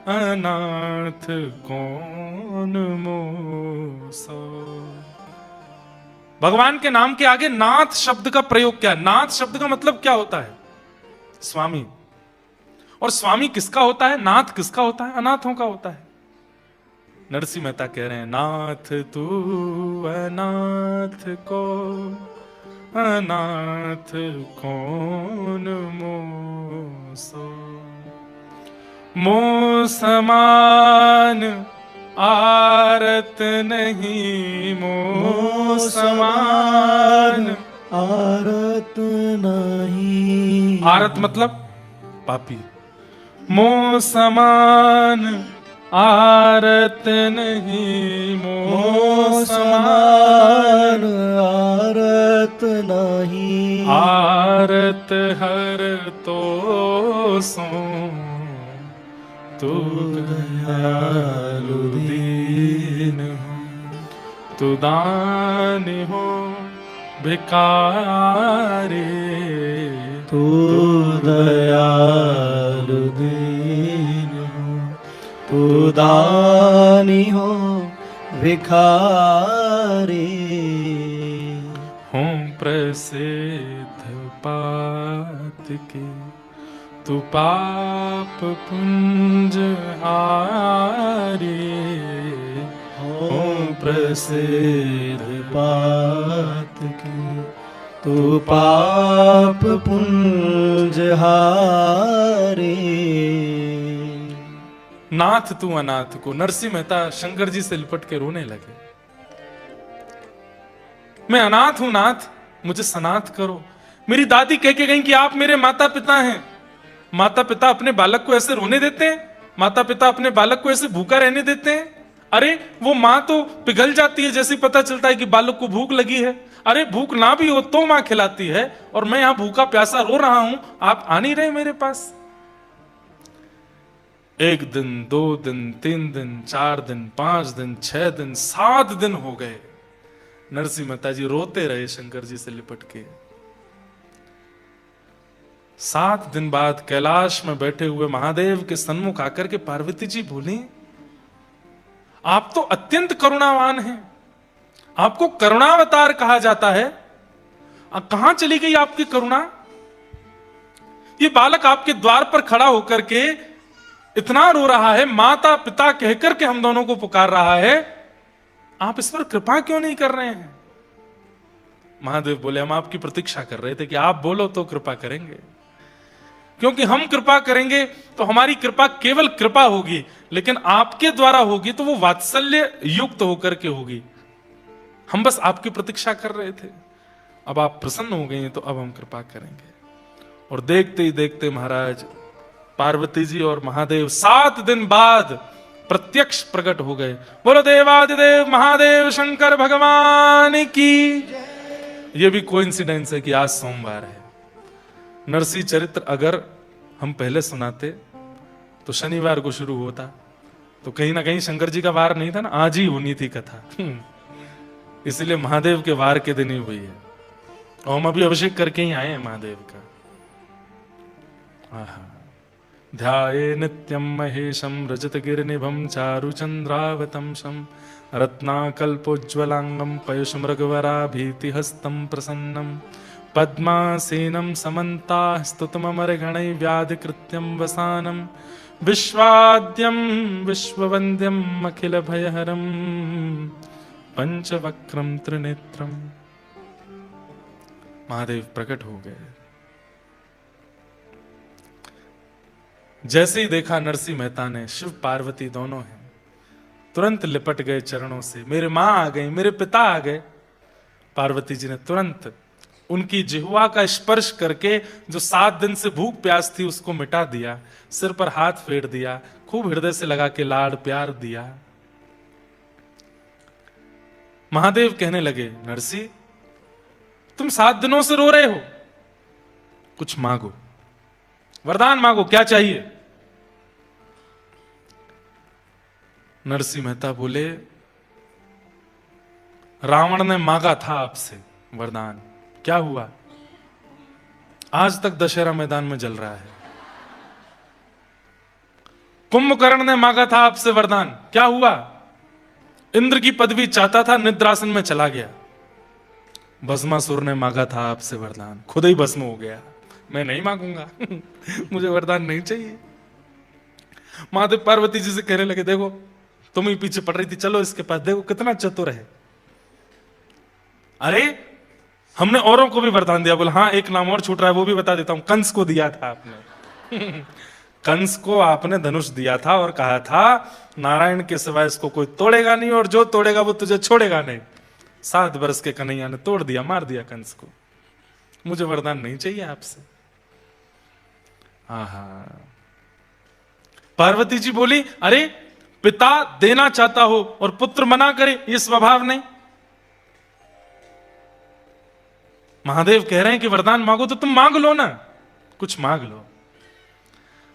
अनाथ कौन मोसो। भगवान के नाम के आगे नाथ शब्द का प्रयोग क्या है? नाथ शब्द का मतलब क्या होता है? स्वामी। और स्वामी किसका होता है? नाथ किसका होता है? अनाथों का होता है। नरसिंह मेहता कह रहे हैं, नाथ तू अनाथ को अनाथ कौन मोसो। मो समान आरत नहीं, मो समान आरत नहीं। आरत मतलब पापी। मो समान आरत नहीं, मो समान आरत नहीं। आरत हर तो सो तू दयालु दीन हो, तू दान हो भिखारी, तू दयालु दीन हो, तू दानी हो भिखारी। हूँ प्रसिद्ध पात के, तू पाप पुंज हारी। हूँ प्रसिद्ध पात के, तू पाप पुंज हारी। नाथ तू अनाथ को। नरसिंह मेहता शंकर जी से लिपट के रोने लगे, मैं अनाथ हूं नाथ, मुझे सनाथ करो। मेरी दादी कह के गई कि आप मेरे माता पिता हैं। माता पिता अपने बालक को ऐसे रोने देते हैं? माता पिता अपने बालक को ऐसे भूखा रहने देते हैं? अरे वो माँ तो पिघल जाती है जैसे पता चलता है कि बालक को भूख लगी है। अरे भूख ना भी हो तो माँ खिलाती है, और मैं यहां भूखा प्यासा रो रहा हूं, आप आ नहीं रहे मेरे पास। 1 दिन 2 दिन 3 दिन 4 दिन 5 दिन 6 दिन 7 दिन हो गए। नरसिंह मेहता जी रोते रहे शंकर जी से लिपट के। 7 दिन बाद कैलाश में बैठे हुए महादेव के सन्मुख आकर के पार्वती जी बोली, आप तो अत्यंत करुणावान हैं, आपको करुणावतार कहा जाता है, कहां चली गई आपकी करुणा? ये बालक आपके द्वार पर खड़ा होकर के इतना रो रहा है, माता पिता कहकर के हम दोनों को पुकार रहा है, आप इस पर कृपा क्यों नहीं कर रहे हैं? महादेव बोले, हम आपकी प्रतीक्षा कर रहे थे कि आप बोलो तो कृपा करेंगे, क्योंकि हम कृपा करेंगे तो हमारी कृपा केवल कृपा होगी, लेकिन आपके द्वारा होगी तो वो वात्सल्य युक्त होकर के होगी। हम बस आपकी प्रतीक्षा कर रहे थे, अब आप प्रसन्न हो गए हैं तो अब हम कृपा करेंगे। और देखते ही देखते महाराज पार्वती जी और महादेव 7 दिन बाद प्रत्यक्ष प्रकट हो गए। बोलो देवादिदेव महादेव शंकर भगवान की। यह भी कोइंसिडेंस है कि आज सोमवार है। नरसिंह चरित्र अगर हम पहले सुनाते तो शनिवार को शुरू होता, तो कहीं ना कहीं शंकर जी का वार नहीं था ना, आज ही होनी थी कथा। इसलिए महादेव के वार के दिन ही हुई है, और हम अभी अभिषेक करके ही आए हैं महादेव का। ध्याये नित्यं महेशं रजतगिरिनिभं चारुचन्द्रावतंसं रत्नाकल्पोज्ज्वलांगं पयुषमृगवराभीतिहस्तं प्रसन्नं पद्मासेनं समन्ताः स्तुतममरगणैर्व्याधिकृत्यं वसानं विश्वाद्यं विश्ववन्द्यं अखिलभयहरं पंचवक्रम त्रिनेत्रम। महादेव प्रकट हो गए। जैसे ही देखा नरसिंह मेहता ने, शिव पार्वती दोनों हैं, तुरंत लिपट गए चरणों से। मेरे मां आ गई, मेरे पिता आ गए। पार्वती जी ने तुरंत उनकी जिह्वा का स्पर्श करके जो 7 दिन से भूख प्यास थी उसको मिटा दिया, सिर पर हाथ फेर दिया, खूब हृदय से लगा के लाड प्यार दिया। महादेव कहने लगे, नरसिंह तुम 7 दिनों से रो रहे हो, कुछ मांगो। वरदान मांगो, क्या चाहिए? नरसिंह मेहता बोले, रावण ने मांगा था आपसे वरदान, क्या हुआ? आज तक दशहरा मैदान में जल रहा है। कुंभकर्ण ने मांगा था आपसे वरदान, क्या हुआ? इंद्र की पदवी चाहता था, निद्रासन में चला गया। भस्मासुर ने मांगा था आपसे वरदान, खुद ही भस्म हो गया। मैं नहीं मांगूंगा मुझे वरदान नहीं चाहिए। महादेव पार्वती जी से कहने लगे, देखो तुम ही पीछे पड़ रही थी, चलो इसके पास, देखो कितना चतुर है। अरे हमने औरों को भी वरदान दिया। बोला हाँ, एक नाम और छूट रहा है, वो भी बता देता हूं। कंस को दिया था आपने कंस को आपने धनुष दिया था और कहा था नारायण के सिवाय इसको कोई तोड़ेगा नहीं, और जो तोड़ेगा वो तुझे छोड़ेगा नहीं। 7 वर्ष के कन्हैया ने तोड़ दिया, मार दिया कंस को। मुझे वरदान नहीं चाहिए आपसे। आहा। पार्वती जी बोली, अरे पिता देना चाहता हो और पुत्र मना करे, ये स्वभाव नहीं। महादेव कह रहे हैं कि वरदान मांगो तो तुम मांग लो ना, कुछ मांग लो।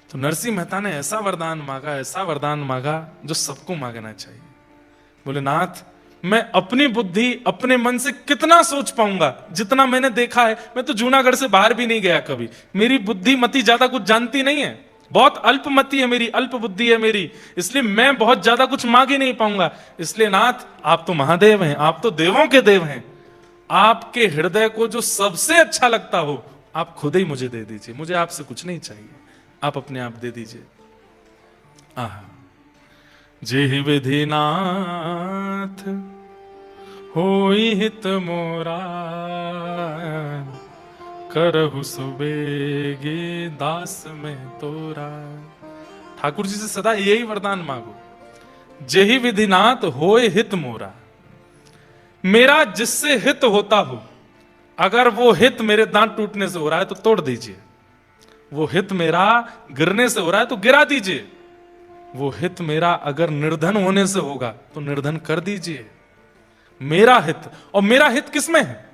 तो नरसिंह मेहता ने ऐसा वरदान मांगा, ऐसा वरदान मांगा जो सबको मांगना चाहिए। बोले नाथ, मैं अपनी बुद्धि अपने मन से कितना सोच पाऊंगा, जितना मैंने देखा है। मैं तो जूनागढ़ से बाहर भी नहीं गया कभी, मेरी बुद्धि मति ज्यादा कुछ जानती नहीं है, बहुत अल्पमति है मेरी, अल्प बुद्धि है मेरी, इसलिए मैं बहुत ज्यादा कुछ मांग ही नहीं पाऊंगा। इसलिए नाथ, आप तो महादेव हैं, आप तो देवों के देव हैं, आपके हृदय को जो सबसे अच्छा लगता हो आप खुद ही मुझे दे दीजिए। मुझे आपसे कुछ नहीं चाहिए, आप अपने आप दे दीजिए। आहा। जेहि विधि नाथ होई हित मोरा, करहु सुबेगे दास में तोरा। ठाकुर जी से सदा यही वरदान मांगो, जेहि विधिनाथ होए हित मोरा। मेरा जिससे हित होता हो, अगर वो हित मेरे दांत टूटने से हो रहा है तो तोड़ दीजिए, वो हित मेरा गिरने से हो रहा है तो गिरा दीजिए, वो हित मेरा अगर निर्धन होने से होगा तो निर्धन कर दीजिए। मेरा हित, और मेरा हित किसमें है?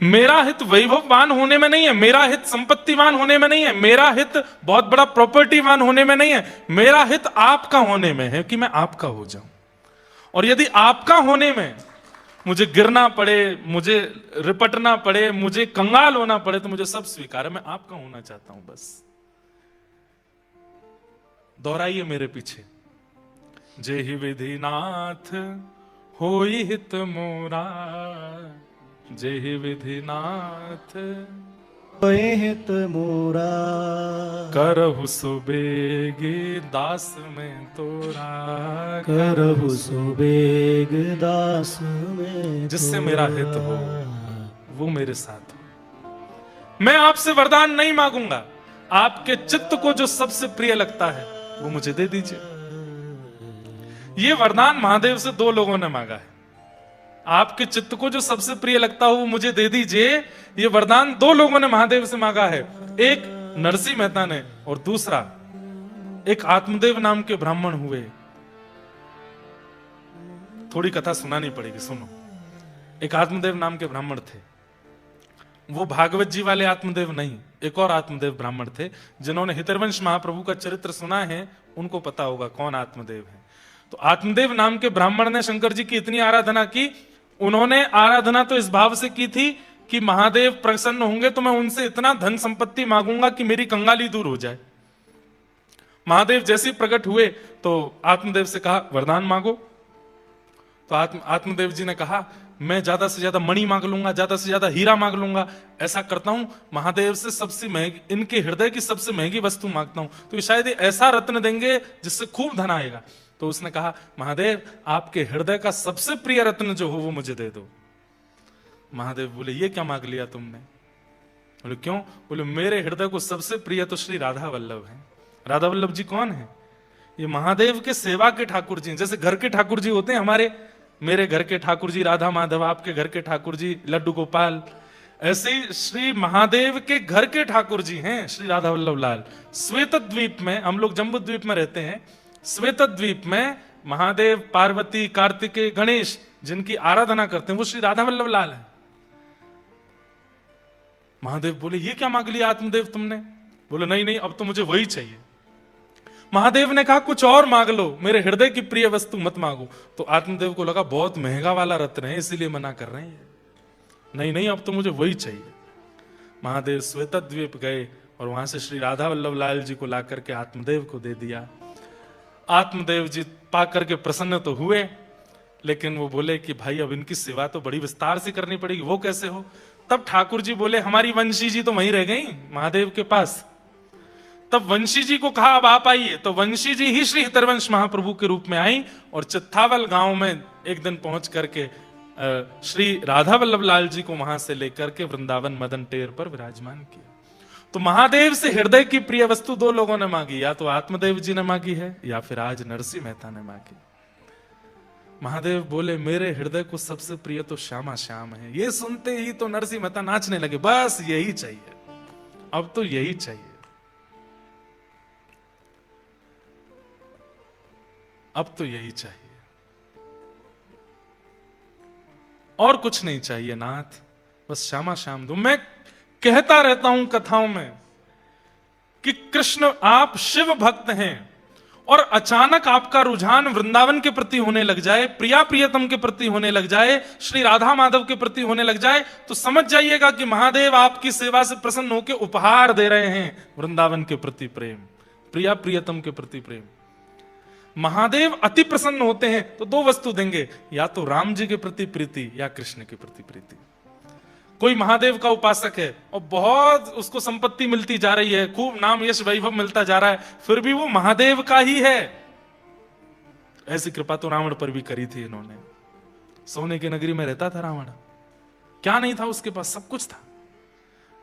मेरा हित वैभववान होने में नहीं है, मेरा हित संपत्तिवान होने में नहीं है, मेरा हित बहुत बड़ा प्रॉपर्टीवान होने में नहीं है, मेरा हित आपका होने में है कि मैं आपका हो जाऊं। और यदि आपका होने में मुझे गिरना पड़े, मुझे रिपटना पड़े, मुझे कंगाल होना पड़े, तो मुझे सब स्वीकार है, मैं आपका होना चाहता हूं। बस दोहराइए मेरे पीछे, जेहि विधिनाथ होई हित मोरा, जेहि विधिनाथ होए हित मोरा, करहु सुबेगे दास में तोरा। करहु सुबेग दास में। जिससे मेरा हित हो वो मेरे साथ हो। मैं आपसे वरदान नहीं मांगूंगा, आपके चित्त को जो सबसे प्रिय लगता है वो मुझे दे दीजिए। ये वरदान महादेव से 2 लोगों ने मांगा है। आपके चित्त को जो सबसे प्रिय लगता हो वो मुझे दे दीजिए, ये वरदान 2 लोगों ने महादेव से मांगा है। एक नरसिंह मेहता ने, और दूसरा एक आत्मदेव नाम के ब्राह्मण हुए। थोड़ी कथा सुनानी पड़ेगी, सुनो। एक आत्मदेव नाम के ब्राह्मण थे, वो भागवत जी वाले आत्मदेव नहीं, एक और आत्मदेव ब्राह्मण थे। जिन्होंने हितरवंश महाप्रभु का चरित्र सुना है उनको पता होगा कौन आत्मदेव है। तो आत्मदेव नाम के ब्राह्मण ने शंकर जी की इतनी आराधना की, उन्होंने आराधना तो इस भाव से की थी कि महादेव प्रसन्न होंगे तो मैं उनसे इतना धन संपत्ति मांगूंगा कि मेरी कंगाली दूर हो जाए। महादेव जैसे ही प्रकट हुए तो आत्मदेव से कहा वरदान मांगो। तो आत्मदेव जी ने कहा मैं ज्यादा से ज्यादा मणि मांग लूंगा, ज्यादा से ज्यादा हीरा मांग लूंगा। ऐसा करता हूं, महादेव से सबसे महंगी, इनके हृदय की सबसे महंगी वस्तु मांगता हूं, तो शायद ऐसा रत्न देंगे जिससे खूब धन आएगा। तो उसने कहा महादेव आपके हृदय का सबसे प्रिय रत्न जो हो वो मुझे दे दो। महादेव बोले ये क्या मांग लिया तुमने? बोले क्यों? बोले मेरे हृदय को सबसे प्रिय तो श्री राधा वल्लभ है। राधा वल्लभ जी कौन है? ये महादेव के सेवा के ठाकुर जी, जैसे घर के ठाकुर जी होते हैं हमारे, मेरे घर के ठाकुर जी राधा माधव, आपके घर के ठाकुर जी लड्डू गोपाल, ऐसे ही श्री महादेव के घर के ठाकुर जी हैं श्री राधा वल्लभ लाल। श्वेत द्वीप में, हम लोग जम्बू द्वीप में रहते हैं, श्वेत द्वीप में महादेव, पार्वती, कार्तिकेय, गणेश जिनकी आराधना करते हैं वो श्री राधा वल्लभ लाल है। महादेव बोले ये क्या मांग लिया आत्मदेव तुमने? बोले नहीं नहीं, अब तो मुझे वही चाहिए। महादेव ने कहा कुछ और मांग लो, मेरे हृदय की प्रिय वस्तु मत मांगो। तो आत्मदेव को लगा बहुत महंगा वाला रत्न है, इसीलिए मना कर रहे हैं। नहीं नहीं, अब तो मुझे वही चाहिए। महादेव श्वेतद्वीप गए और वहां से श्री राधा वल्लभ लाल जी को ला करके आत्मदेव को दे दिया। आत्मदेव जी पा करके प्रसन्न तो हुए, लेकिन वो बोले कि भाई अब इनकी सेवा तो बड़ी विस्तार से करनी पड़ेगी। वो कैसे हो? तब ठाकुर जी बोले हमारी वंशी जी तो वहीं रह गई महादेव के पास। तब वंशी जी को कहा अब आप आइए। तो वंशी जी ही श्री हितरवंश महाप्रभु के रूप में आई और चित्थावल गांव में एक दिन पहुंच करके श्री राधा वल्लभ लाल जी को वहां से लेकर के वृंदावन मदन टेर पर विराजमान किया। तो महादेव से हृदय की प्रिय वस्तु दो लोगों ने मांगी, या तो आत्मदेव जी ने मांगी है या फिर आज नरसिंह मेहता ने मांगी। महादेव बोले मेरे हृदय को सबसे प्रिय तो श्यामा श्याम है। ये सुनते ही तो नरसिंह मेहता नाचने लगे, बस यही चाहिए, अब तो यही चाहिए, अब तो यही चाहिए, और कुछ नहीं चाहिए नाथ, बस श्यामा श्याम दो। मैं कहता रहता हूं कथाओं में कि कृष्ण आप शिव भक्त हैं और अचानक आपका रुझान वृंदावन के प्रति होने लग जाए, प्रिया प्रियतम के प्रति होने लग जाए, श्री राधा माधव के प्रति होने लग जाए, तो समझ जाइएगा कि महादेव आपकी सेवा से प्रसन्न होकर उपहार दे रहे हैं वृंदावन के प्रति प्रेम, प्रिया प्रियतम के प्रति प्रेम। महादेव अति प्रसन्न होते हैं तो दो वस्तु देंगे, या तो राम जी के प्रति प्रीति या कृष्ण के प्रति प्रीति। कोई महादेव का उपासक है और बहुत उसको संपत्ति मिलती जा रही है, खूब नाम यश वैभव मिलता जा रहा है, फिर भी वो महादेव का ही है। ऐसी कृपा तो रावण पर भी करी थी इन्होंने। सोने की नगरी में रहता था रावण, क्या नहीं था उसके पास, सब कुछ था,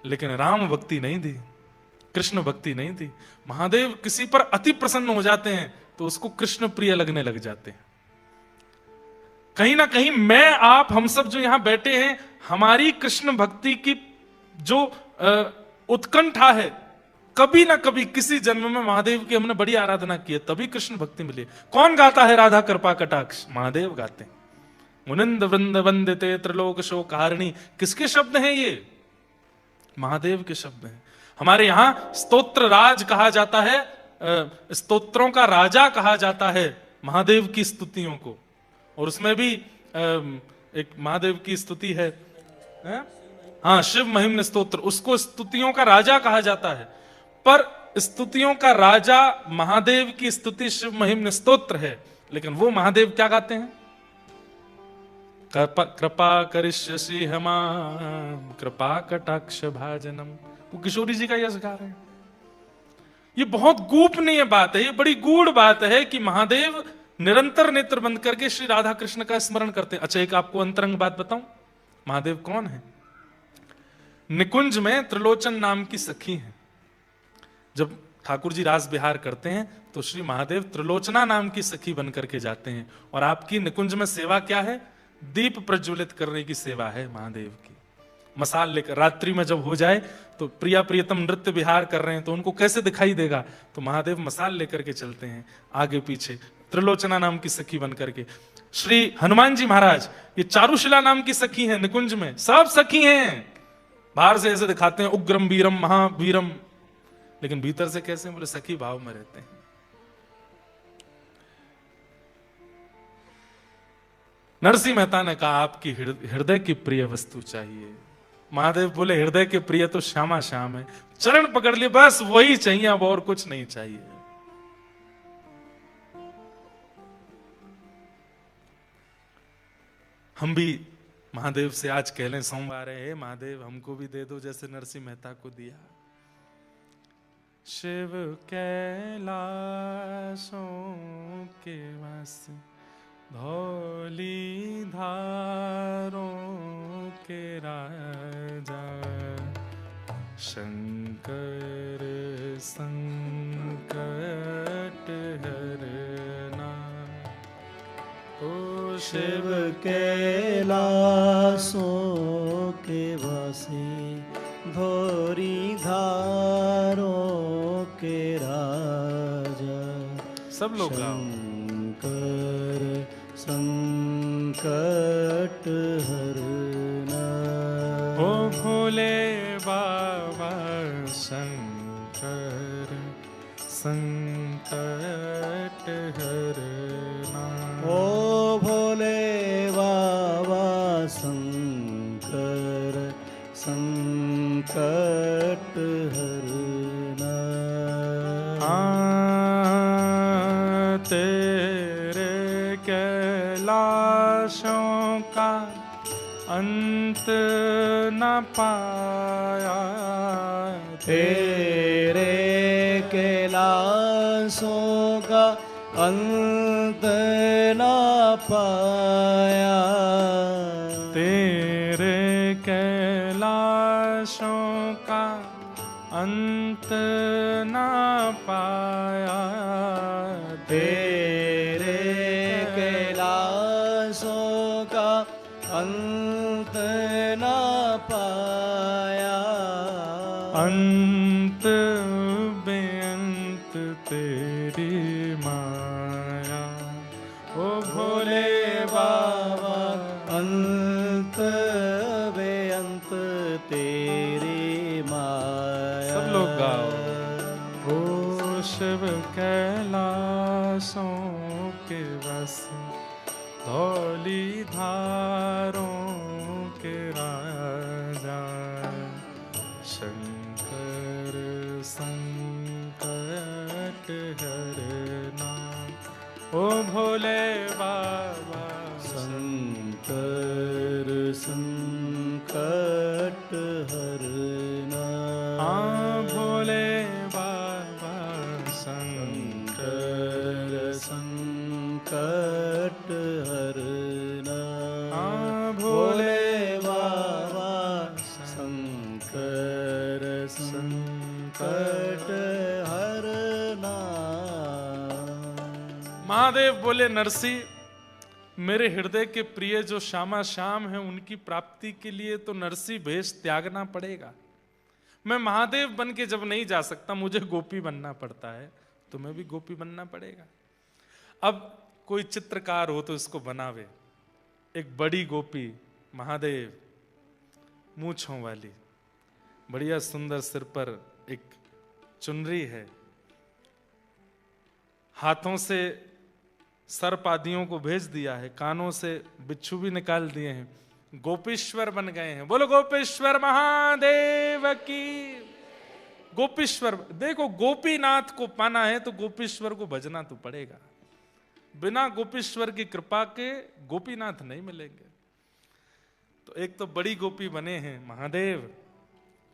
लेकिन राम भक्ति नहीं दी, कृष्ण भक्ति नहीं दी। महादेव किसी पर अति प्रसन्न हो जाते हैं तो उसको कृष्ण प्रिय लगने लग जाते हैं। कहीं ना कहीं मैं आप हम सब जो यहां बैठे हैं, हमारी कृष्ण भक्ति की जो उत्कंठा है, कभी ना कभी किसी जन्म में महादेव की हमने बड़ी आराधना की है, तभी कृष्ण भक्ति मिली। कौन गाता है राधा कृपा कटाक्ष? महादेव गाते हैं। मुनिंद वृंद वंदिते त्रिलोक शोकारिणी, किसके शब्द हैं ये? महादेव के शब्द हैं। हमारे यहां स्तोत्र राज कहा जाता है, स्तोत्रों का राजा कहा जाता है महादेव की स्तुतियों को, और उसमें भी एक महादेव की स्तुति है, हाँ, शिव महिम्न स्तोत्र, उसको स्तुतियों का राजा कहा जाता है। पर स्तुतियों का राजा महादेव की स्तुति शिव महिम्न स्तोत्र है, लेकिन वो महादेव क्या गाते हैं? कृपा करिष्यसि हमाम कृपा कटाक्ष भाजनम। वो किशोरी जी का यश गा रहे हैं। ये बहुत गोपनीय बात है, ये बड़ी गूढ़ बात है कि महादेव निरंतर नेत्र बंद करके श्री राधा कृष्ण का स्मरण करते हैं। अच्छा, एक आपको अंतरंग बात बताऊं, महादेव कौन है? निकुंज में त्रिलोचन नाम की सखी है। जब ठाकुर जी रास विहार करते हैं तो श्री महादेव त्रिलोचना नाम की सखी बन करके जाते हैं, और आपकी निकुंज में सेवा क्या है? दीप प्रज्वलित करने की सेवा है महादेव की। मसाल लेकर रात्रि में जब हो जाए तो प्रिया प्रियतम नृत्य विहार कर रहे हैं तो उनको कैसे दिखाई देगा? तो महादेव मसाल लेकर के चलते हैं आगे पीछे, त्रिलोचना नाम की सखी बन करके। श्री हनुमान जी महाराज ये चारुशिला नाम की सखी हैं, निकुंज में सब सखी हैं। बाहर से ऐसे दिखाते हैं उग्रम वीरम महावीरम, लेकिन भीतर से कैसे? बोले सखी भाव में रहते हैं। नरसिंह मेहता ने कहा आपकी हृदय की प्रिय वस्तु चाहिए। महादेव बोले हृदय के प्रिय तो श्यामा श्याम है, चरण पकड़ लिए, बस वही चाहिए, अब और कुछ नहीं चाहिए। हम भी महादेव से आज कह लें सोमवार है, महादेव हमको भी दे दो जैसे नरसिंह मेहता को दिया। शिव कैलाशों के वास धौली धारों के राजा, शंकर संकट हरना। ओ शिव कैलाशों के वासी धौरी धारों के राजा, सब लोग गाओ। शंकर संकट हरना। ओ भोले बाबा शंकर संकट हरना। ओ भोले बाबा शंकर संकट हरना। तेरे कैलाशों का अंत न पाया, तेरे कैलाशों का अंत न पाया। तेरे कैलाशों का अंत न पाया, तेरे कैलाशों का अंत न पाया। अंत बेअंत तेरी माया। ओ भोले बाबा अंत बेअंत तेरी माया। सब लोग गाओ। ओ शिव कैलाशों के बस धौली धारों के राजा, शंकर संकट हरना। ओ भोले बाबा शंकर संकट हरना। हाँ भोले बाबा शंकर संकट हरना। हाँ भोले बाबा शंकर संकट हरना। महादेव बोले नरसी, मेरे हृदय के प्रिय जो श्यामा श्याम हैं उनकी प्राप्ति के लिए तो नरसी भेष त्यागना पड़ेगा। मैं महादेव बन के जब नहीं जा सकता, मुझे गोपी बनना पड़ता है, तुम्हें भी गोपी बनना पड़ेगा। अब कोई चित्रकार हो तो इसको बनावे। एक बड़ी गोपी महादेव, मूंछों वाली, बढ़िया सुंदर, सिर पर एक चुनरी है, हाथों से सर्प आदियों को भेज दिया है, कानों से बिच्छू भी निकाल दिए हैं, गोपीश्वर बन गए हैं। बोलो गोपेश्वर महादेव की। गोपीश्वर, देखो गोपीनाथ को पाना है तो गोपीश्वर को भजना तो पड़ेगा। बिना गोपीश्वर की कृपा के गोपीनाथ नहीं मिलेंगे। तो एक तो बड़ी गोपी बने हैं महादेव,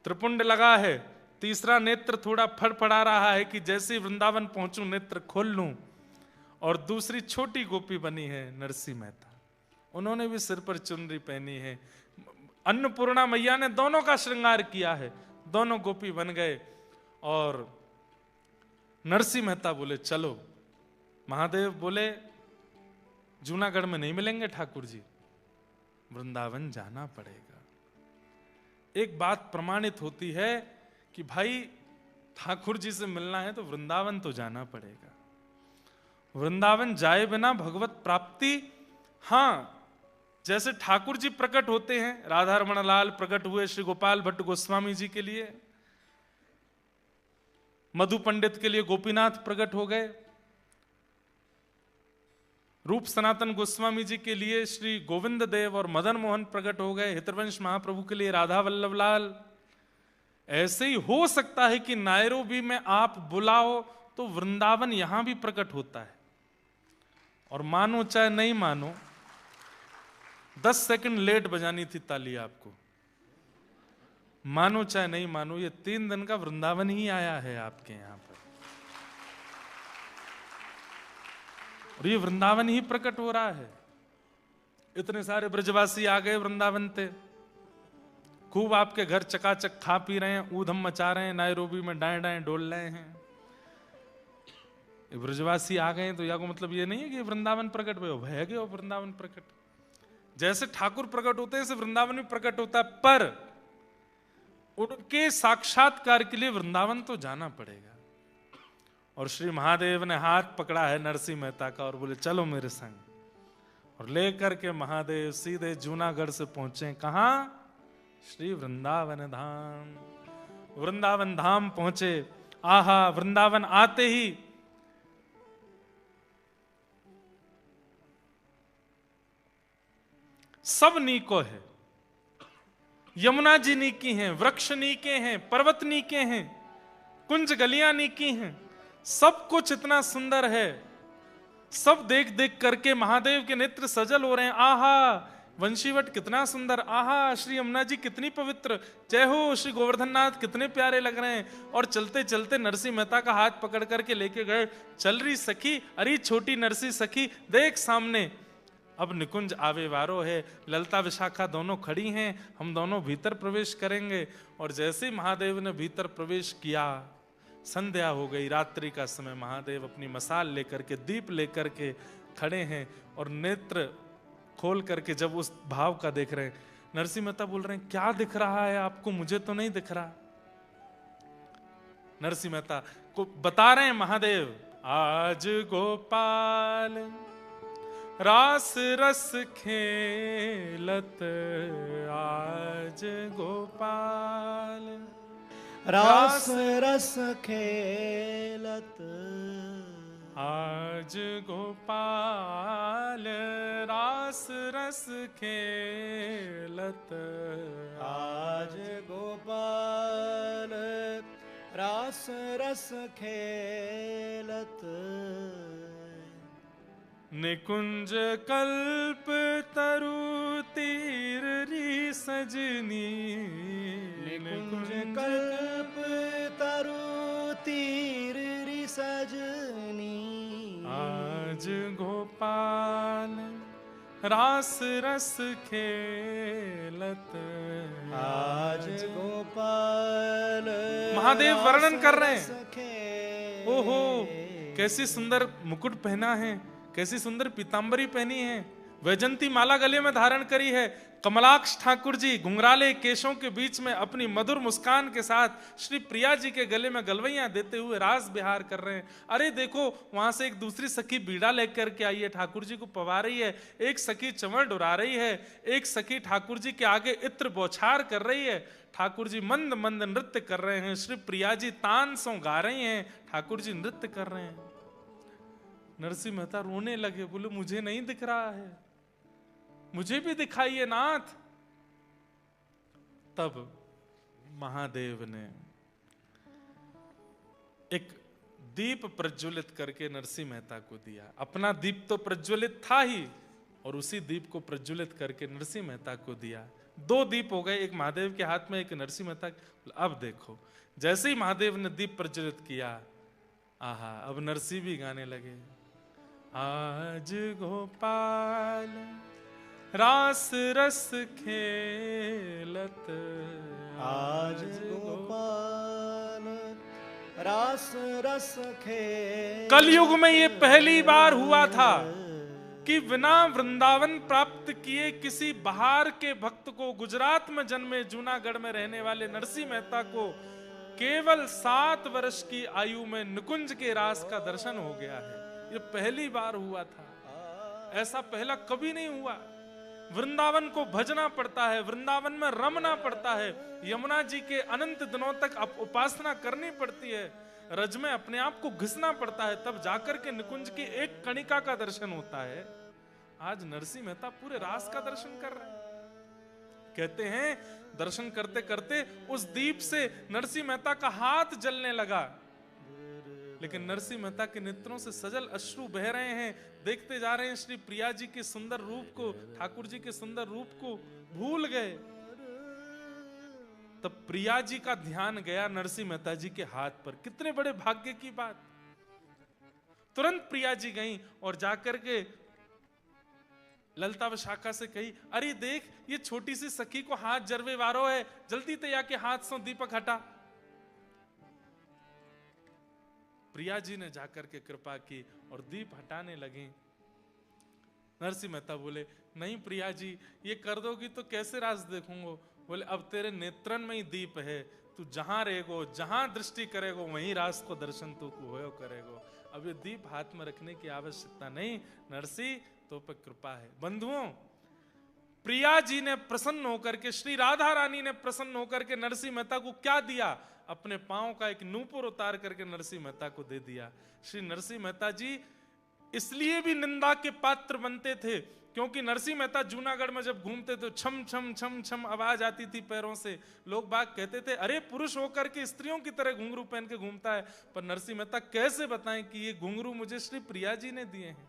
त्रिपुंड लगा है, तीसरा नेत्र थोड़ा फड़फड़ा रहा है कि जैसे वृंदावन पहुंचूं नेत्र खोल लूं। और दूसरी छोटी गोपी बनी है नरसी मेहता, उन्होंने भी सिर पर चुनरी पहनी है। अन्नपूर्णा मैया ने दोनों का श्रृंगार किया है, दोनों गोपी बन गए। और नरसी मेहता बोले चलो। महादेव बोले जूनागढ़ में नहीं मिलेंगे ठाकुर जी, वृंदावन जाना पड़ेगा। एक बात प्रमाणित होती है कि भाई ठाकुर जी से मिलना है तो वृंदावन तो जाना पड़ेगा। वृंदावन जाए बिना भगवत प्राप्ति, हां जैसे ठाकुर जी प्रकट होते हैं, राधा रमण लाल प्रकट हुए श्री गोपाल भट्ट गोस्वामी जी के लिए, मधु पंडित के लिए गोपीनाथ प्रकट हो गए, रूप सनातन गोस्वामी जी के लिए श्री गोविंद देव और मदन मोहन प्रकट हो गए, हितवंश महाप्रभु के लिए राधा वल्लभ लाल। ऐसे ही हो सकता है कि नायरोबी में आप बुलाओ तो वृंदावन यहां भी प्रकट होता है। और मानो चाहे नहीं मानो, 10 सेकंड लेट बजानी थी ताली आपको, मानो चाहे नहीं मानो, ये 3 दिन का वृंदावन ही आया है आपके यहां पर, और ये वृंदावन ही प्रकट हो रहा है। इतने सारे ब्रजवासी आ गए वृंदावन पे, खूब आपके घर चकाचक खा पी रहे हैं, ऊधम मचा रहे हैं, नायरोबी में डाएं डाएं डोल रहे हैं। ब्रजवासी आ गए तो या को मतलब ये नहीं है कि वृंदावन प्रकट हुए, भय गए वृंदावन प्रकट। जैसे ठाकुर प्रकट होते हैं ऐसे वृंदावन भी प्रकट होता है, पर उनके साक्षात्कार के लिए वृंदावन तो जाना पड़ेगा। और श्री महादेव ने हाथ पकड़ा है नरसी मेहता का और बोले चलो मेरे संग, और लेकर के महादेव सीधे जूनागढ़ से पहुंचे कहां? श्री वृंदावन धाम। वृंदावन धाम पहुंचे, आहा, वृंदावन आते ही सब नीको है। यमुना जी नीकी हैं, वृक्ष नीके हैं, पर्वत नीके हैं, कुंज गलियां नीकी हैं, सब कुछ इतना सुंदर है। सब देख देख करके महादेव के नेत्र सजल हो रहे हैं। आहा, वंशीवट कितना सुंदर, आहा श्री यमुना जी कितनी पवित्र, जय हो श्री गोवर्धन नाथ कितने प्यारे लग रहे हैं। और चलते चलते नरसिंह मेहता का हाथ पकड़ करके लेके गए। चल रही सखी, अरे छोटी नरसी सखी, देख सामने अब निकुंज आवे वारो है, ललता विशाखा दोनों खड़ी हैं, हम दोनों भीतर प्रवेश करेंगे। और जैसे महादेव ने भीतर प्रवेश किया, संध्या हो गई, रात्रि का समय। महादेव अपनी मसाल लेकर के, दीप लेकर के खड़े हैं और नेत्र खोल करके जब उस भाव का देख रहे हैं, नरसिंह मेहता बोल रहे हैं क्या दिख रहा है आपको, मुझे तो नहीं दिख रहा। नरसिंह मेहता को बता रहे हैं महादेव, आज गोपाल रास रस खेलत, आज गोपाल रास रस खेलत, आज गोपाल रास रस खेलत, आज गोपाल रास रस खेलत। निकुंज कल्प तरु तीर री सजनी, निकुंज कल्प तरु तीर री सजनी, आज गोपाल रास रस खेलत, आज गोपाल महादेव वर्णन कर रहे हैं। हैं। ओहो, कैसी सुंदर मुकुट पहना है, कैसी सुंदर पीतांबरी पहनी है, वैजंती माला गले में धारण करी है। कमलाक्ष ठाकुर जी घुंघराले केशों के बीच में अपनी मधुर मुस्कान के साथ श्री प्रिया जी के गले में गलवैयां देते हुए रास बिहार कर रहे हैं। अरे देखो, वहां से एक दूसरी सखी बीड़ा लेकर के आई है, ठाकुर जी को पवा रही है। एक सखी चंवर डुरा रही है, एक सखी ठाकुर जी के आगे इत्र बौछार कर रही है। ठाकुर जी मंद मंद नृत्य कर रहे हैं, श्री प्रिया जी तान सो गा रही हैं, ठाकुर जी नृत्य कर रहे हैं। नरसिंह मेहता रोने लगे, बोले मुझे नहीं दिख रहा है, मुझे भी दिखाइए नाथ। तब महादेव ने एक दीप प्रज्वलित करके नरसिंह मेहता को दिया। अपना दीप तो प्रज्वलित था ही, और उसी दीप को प्रज्वलित करके नरसिंह मेहता को दिया। 2 दीप हो गए, एक महादेव के हाथ में, एक नरसिंह मेहता। अब देखो, जैसे ही महादेव ने दीप प्रज्वलित किया, आहा, अब नरसिंह भी गाने लगे, आज गोपाल रास रस खेलत, आज गोपाल रास रस खेलत। कलयुग में ये पहली बार हुआ था कि बिना वृंदावन प्राप्त किए किसी बाहर के भक्त को, गुजरात में जन्मे, जूनागढ़ में रहने वाले नरसिंह मेहता को केवल 7 वर्ष की आयु में निकुंज के रास का दर्शन हो गया है। ये पहली बार हुआ था, ऐसा पहला कभी नहीं हुआ। वृंदावन को भजना पड़ता है, वृंदावन में रमना पड़ता है, यमुना जी के अनंत दिनों तक उपासना करनी पड़ती है, रज में अपने आप को घिसना पड़ता है, तब जाकर के निकुंज की एक कणिका का दर्शन होता है। आज नरसिंह मेहता पूरे रास का दर्शन कर रहे हैं। कहते हैं दर्शन करते करते उस दीप से नरसिंह मेहता का हाथ जलने लगा, लेकिन नरसिंह मेहता के नेत्रों से सजल अश्रु बह रहे हैं। देखते जा रहे हैं श्री प्रिया जी के सुंदर रूप को, ठाकुर जी के सुंदर रूप को भूल गए। तब प्रिया जी का ध्यान गया नरसिंह मेहता जी के हाथ पर। कितने बड़े भाग्य की बात। तुरंत प्रिया जी गईं और जाकर के ललता विशाखा से कही, अरे देख, ये छोटी सी सखी को हाथ जरवे वारो है, जल्दी तैया के हाथ से दीपक हटा। प्रिया जी ने जाकर के कृपा की और दीप हटाने लगी। नरसिंह मेहता बोले, नहीं प्रिया जी, ये कर दोगी तो कैसे रास देखूंगा। बोले, अब तेरे नेत्रन में ही दीप है, तू जहां रहेगो, जहां दृष्टि करेगो, वहीं रास को दर्शन तू होयो करेगो। अब ये दीप हाथ में रखने की आवश्यकता नहीं, नरसिंह तो पर कृपा है। बंधुओं, प्रिया जी ने प्रसन्न होकर के, श्री राधा रानी ने प्रसन्न होकर के नरसिंह मेहता को क्या दिया? अपने पांव का एक नूपुर उतार करके नरसिंह मेहता को दे दिया। श्री नरसिंह मेहता जी इसलिए भी निंदा के पात्र बनते थे क्योंकि नरसिंह मेहता जूनागढ़ में जब घूमते तो छम छम छम छम आवाज आती थी पैरों से। लोग बाग कहते थे अरे पुरुष होकर के स्त्रियों की तरह घुंघरू पहन के घूमता है। पर नरसिंह मेहता कैसे बताएं कि ये घुंघरू मुझे श्री प्रिया जी ने दिए हैं।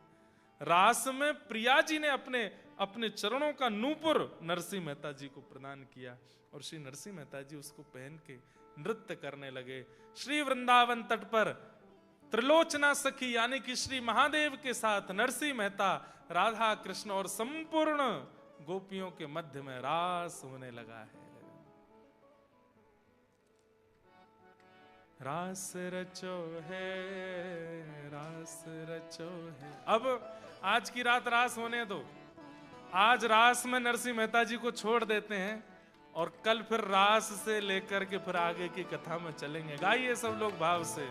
रास में प्रिया जी ने अपने चरणों का नूपुर नरसिंह मेहता जी को प्रदान किया और श्री नरसिंह मेहता जी उसको पहन के नृत्य करने लगे। श्री वृंदावन तट पर त्रिलोचना सखी यानी कि श्री महादेव के साथ नरसिंह मेहता राधा कृष्ण और संपूर्ण गोपियों के मध्य में रास होने लगा है। रास रचो है, रास रचो है। अब आज की रात रास होने दो। आज रास में नरसिंह मेहता जी को छोड़ देते हैं और कल फिर रास से लेकर के फिर आगे की कथा में चलेंगे। गाइए सब लोग भाव से।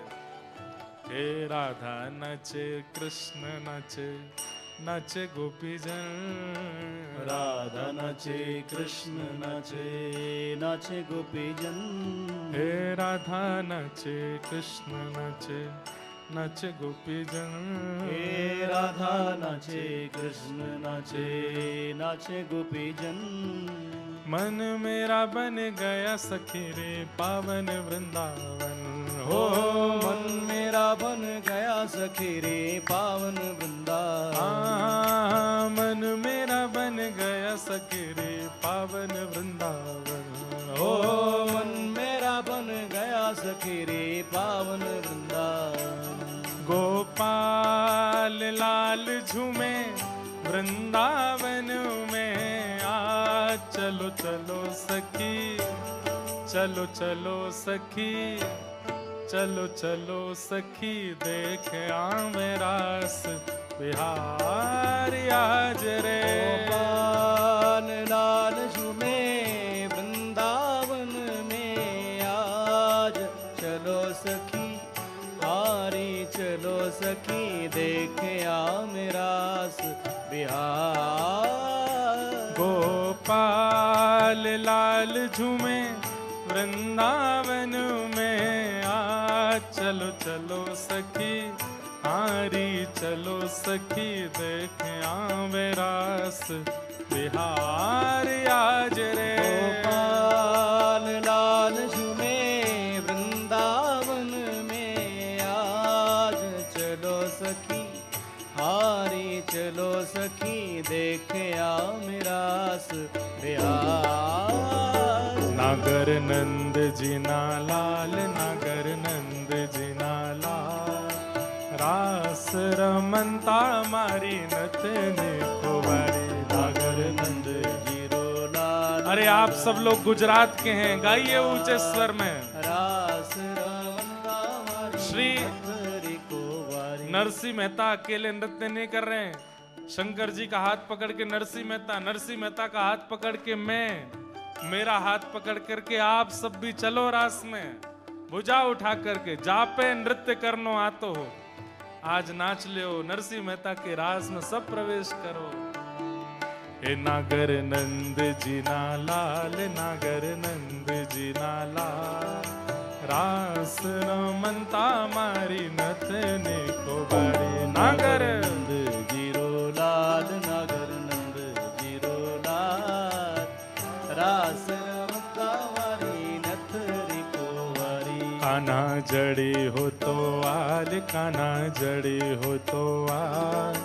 हे राधा नचे कृष्ण नचे, नचे गोपी जन। राधा नचे कृष्ण नचे, नाचे गोपी जन। हे राधा नचे कृष्ण नचे, नचे गोपी जन। हे राधा नाचे कृष्ण नाचे, नाचे गोपी जन। मन मेरा बन गया सखी रे पावन वृंदावन। हो मन मेरा बन गया सखी रे पावन वृंदावन। मन मेरा बन गया सखी रे पावन वृंदावन। हो मन मेरा बन गया सखी रे पावन वृंदावन। गोपाल लाल झूमे वृंदावन में आ। चलो चलो सखी, चलो चलो सखी, चलो चलो सखी देख आवे रास बिहार आज रे। गोपाल लाल झूमे वृंदावन में आज। चलो सखी हारी चलो सखी देख आवे रास बिहार। गोपाल लाल झूमे वृंदावन में आ। चलो चलो सखी हारी चलो सखी देख आवे रास बिहार आज रे। गोपाल लाल झूमे वृंदावन में आज। चलो सखी हारी चलो सखी देख आवे रास बिहार। नागर नंद जिना लाल, नागर नंद जिना लाल। रास रमनता मारी नतने को बारी। नागर नंद जीरो लाल। अरे आप सब लोग गुजरात के हैं, गाइए ऊंचे स्वर में। रास रमनता मारी श्री नतने को बारी। नरसिंह मेहता अकेले नृत्य नहीं कर रहे हैं। शंकर जी का हाथ पकड़ के नरसिंह मेहता, नरसिंह मेहता का हाथ पकड़ के मैं, मेरा हाथ पकड़ करके आप सब भी चलो रास में। भुजा उठा करके जापे नृत्य करनो आतो हो। आज नाच ले नरसिंह मेहता के रास में सब प्रवेश करो। हे नागर नंद जी ना लाल, नागर नंद जी ना लाल। रास रमनता मारी नथने को बारी। नागर नंद जीरो लाल, नागर नंद जीरो लाल। रास रमनता मारी नथनी को बारी। कान्हा जड़ी हो तो आल, कान्हा जड़ी हो तो आल।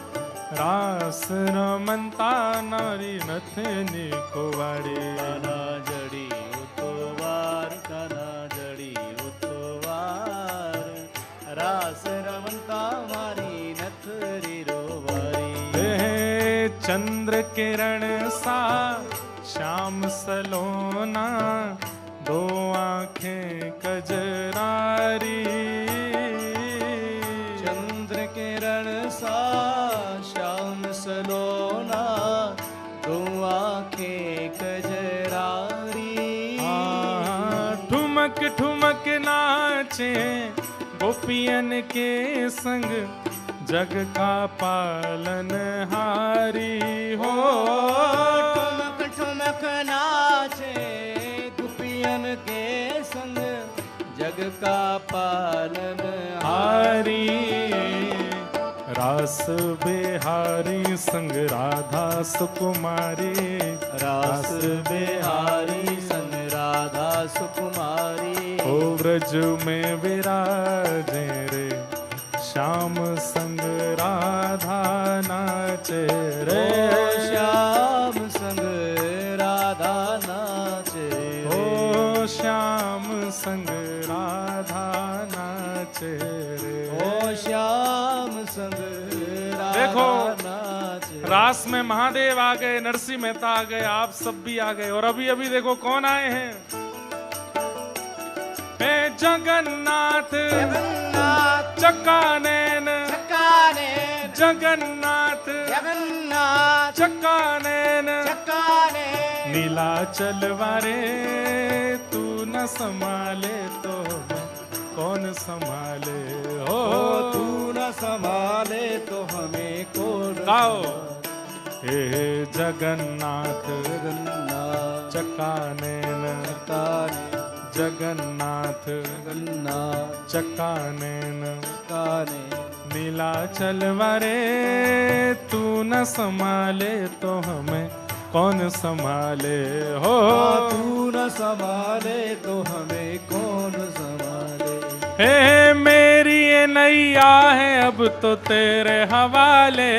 रास रमनता नारी नथनी को बारी। कान्हा जड़ी हो तो वार, कान्हा जड़ी हो तो वार। रास रमनता मारी नथनी रो बारी। हे चंद्र किरण सा श्याम सलोना। दो आंखें कजरारी। चंद्र किरण सा श्याम सलोना। दो आंखें कजरारी। ठुमक ठुमक नाचे गोपियन के संग। जग का पालन हारी हो। ठुमक ठुमक नाचे गोपियन के संग। का पालन हारी रास बिहारी संग राधा सुकुमारी रास बिहारी संग राधा सुकुमारी ओ ब्रज में विराजे रे श्याम संग राधा नाचे रे श्याम संग राधा नाचे ओ श्याम संग राधा नाचे रे ओ श्याम संग राधा देखो, नाचे रास में महादेव आ गए, नरसिंह मेहता आ गए, आप सब भी आ गए। और अभी अभी देखो कौन आए हैं, हे जगन्नाथ जगन्नाथ चक्कानैन चक्काने जगन्नाथ जगन्नाथ चक्कानैन चक्काने नीलाचल वारे तू न संभाले तो मैं कौन संभाले हो तू न संभाले तो हमें कौन गाओ हे जगन्नाथ जगन्नाथ चक्कानैन चक्काने जगन्नाथ जगन्नाथ चक्कानैन चक्काने नीलाचल वारे तू न संभाले तो हमें कौन संभाले हो तू न संभाले तो हमें कौन संभाले हे मेरी ये नैया है अब तो तेरे हवाले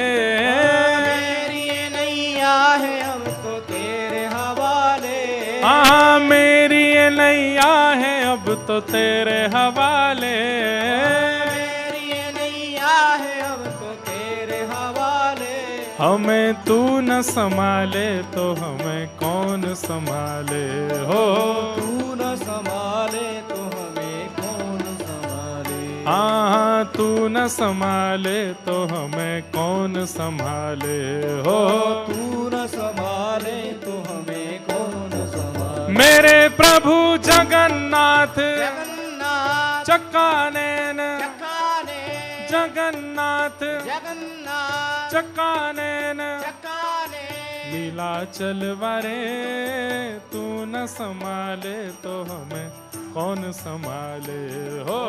मेरी ये नैया है अब तो तेरे हवाले हाँ मेरी ये नैया है अब तो तेरे हवाले मेरी ये नैया है अब तो तेरे हवाले हमें तू न संभाले तो हमें कौन संभाले हो तू न संभाले तो हमें कौन संभाले हाँ तू न संभाले तो हमें कौन संभाले हो तू न संभाले तो हमें कौन संभाले मेरे प्रभु जगन्नाथ जगन्नाथ चक्कानैन चक्काने जगन्नाथ जगन्नाथ चक्कानैन चक्काने नीलाचल वारे तू न संभाले तो हमें कौन संभाले हो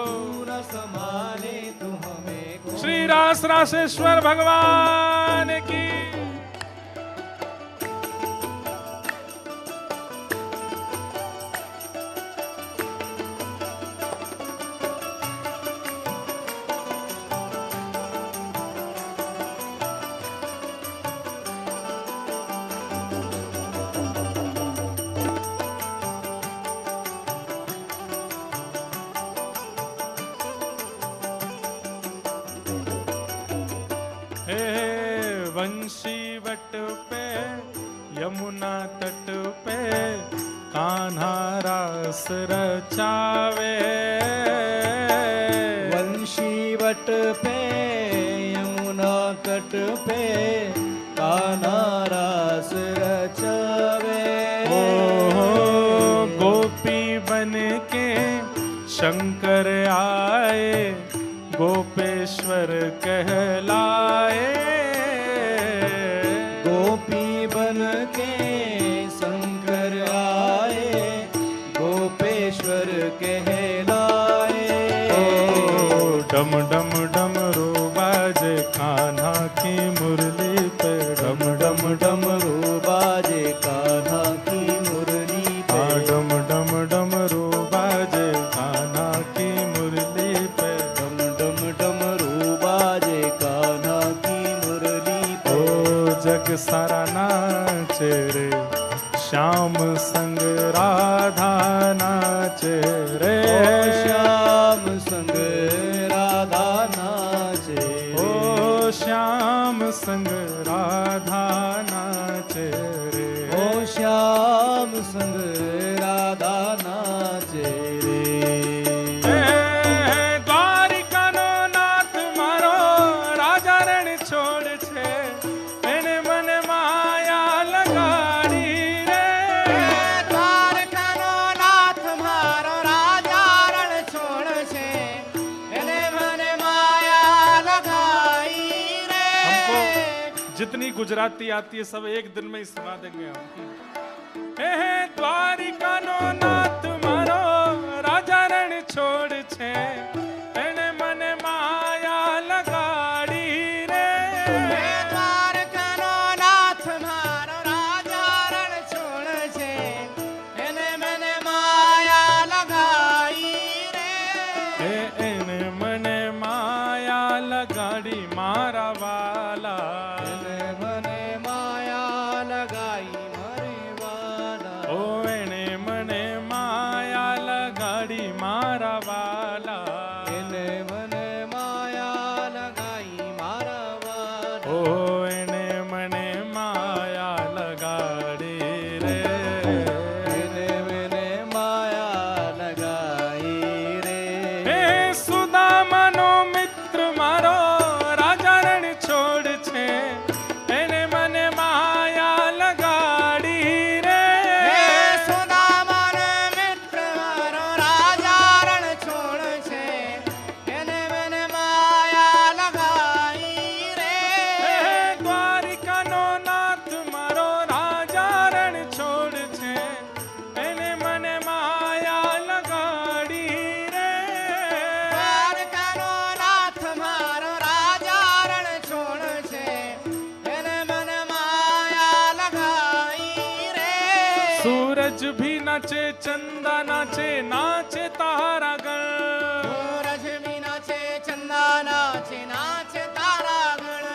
तू न संभाले तो हमें कौन श्री रास रासेश्वर भगवान की वंशी वट पे यमुना तट पे कान्हा रास रचावे वंशी वट पे यमुना तट पे कान्हा रास रचावे गोपी बन के शंकर आए गोपेश्वर कहलाए गोपी बन के शंकर आए गोपेश्वर कहलाए डम डम डम रो बाजे कान्हा की मुरली पे डम डम डम रो बाजे कान्हा की मुरली पे डम डम डम रो बाजे कान्हा की मुरली पे डम डम डम रो बाजे कान्हा की मुरली पे ओ जग सारा नाचे रे श्याम संग राधा नाचे रे श्याम संग राधा नाचे ओ श्याम संग राधा नाचे रे ओ श्याम संग राधा नाचे रे द्वारिका नो नाथ मारो राजा रण छोड़ छे એને મને માયા લગાડી રે દ્વારકાનો નાથ મારો રાજા રણ છોડ છે એને મને માયા लगाई रे हमको जितनी गुजराती आती है सब एक दिन में ही सुना देंगे हम हे द्वारिका नो नाथ मारो राजा रण छोड़ वाला। એને મને માયા લગાઈ મારે વાલા. ઓ એણે મને માયા લગાડી મારા વાલા. એને મને માયા લગાઈ મારા વાલા. ઓ એણે મને માયા લગાડી રે. એને મને માયા લગાઈ રે. હે સુદામાનો મિત્ર મારો રાજા રણ છોડ છે, એને મને માયા લગાડી રે. હે સુદામાનો મિત્ર મારો રાજા રણ છોડ છે, એને મને માયા લગાઈ રે. હે દ્વારિકાનો નાથ મારો રાજા રણ છોડ છે, એને મને માયા લગાડી રે. દ્વારકાનો નાથ મારો રાજા રણ છોડ છે, એને મને માયા લગાઈ રે. सूरज भी नाचे चंदा नाचे नाचे तारा गण. સૂરજ બી નાચે, ચંદા નાચે, નાચે તારા ગણ.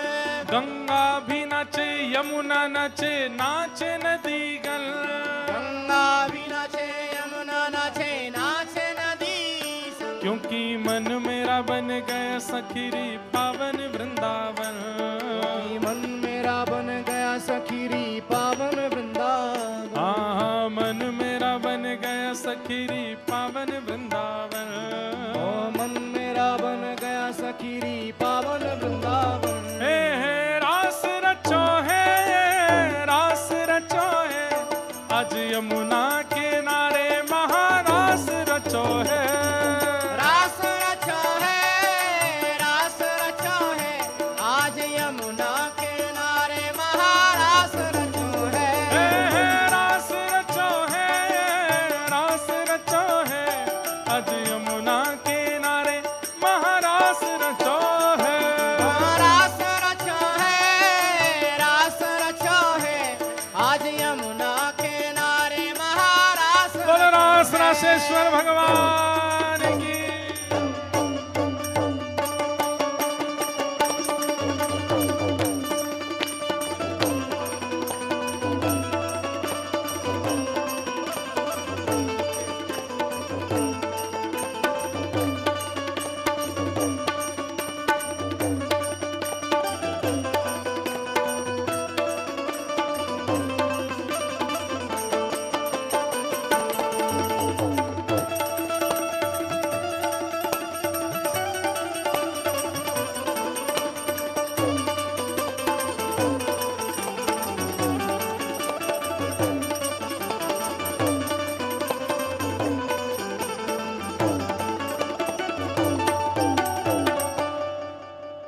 गंगा भी नाचे यमुना नाचे नाचे नदी गण. ગંગા બી નાચે, યમુના નાચે, નાચે નદી સંગ. क्योंकि मन मेरा बन गया सखीरी पावन वृंदावन. मन मेरा बन गया सखीरी पावन वृंदावन. हाँ मन मेरा बन गया सखीरी पावन वृंदावन. ओ मन मेरा बन गया सखीरी पावन वृंदावन. हे रास रचो है, रास रचो है, आज यमुना किनारे महारास रचो है. रास रचो है, रास रचो है, आज यमुना किनारे महारास रचो है. हे रास रचो है, रास रचो है, आज यमुना किनारे महारास रचो है. रास रचो है, रास रचो है, आज यमुना किनारे महारास. बोल रास रासेश्वर भगवान की.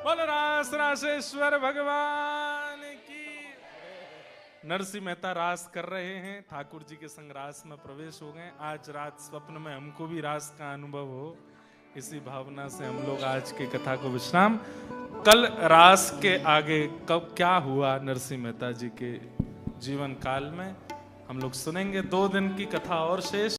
बोल रास रासेश्वर भगवान की. नरसिंह मेहता रास कर रहे हैं, ठाकुर जी के संग रास में प्रवेश हो गए. आज रात स्वप्न में हमको भी रास का अनुभव हो, इसी भावना से हम लोग आज की कथा को विश्राम. कल रास के आगे कब क्या हुआ नरसिंह मेहता जी के जीवन काल में हम लोग सुनेंगे. 2 दिन की कथा और शेष.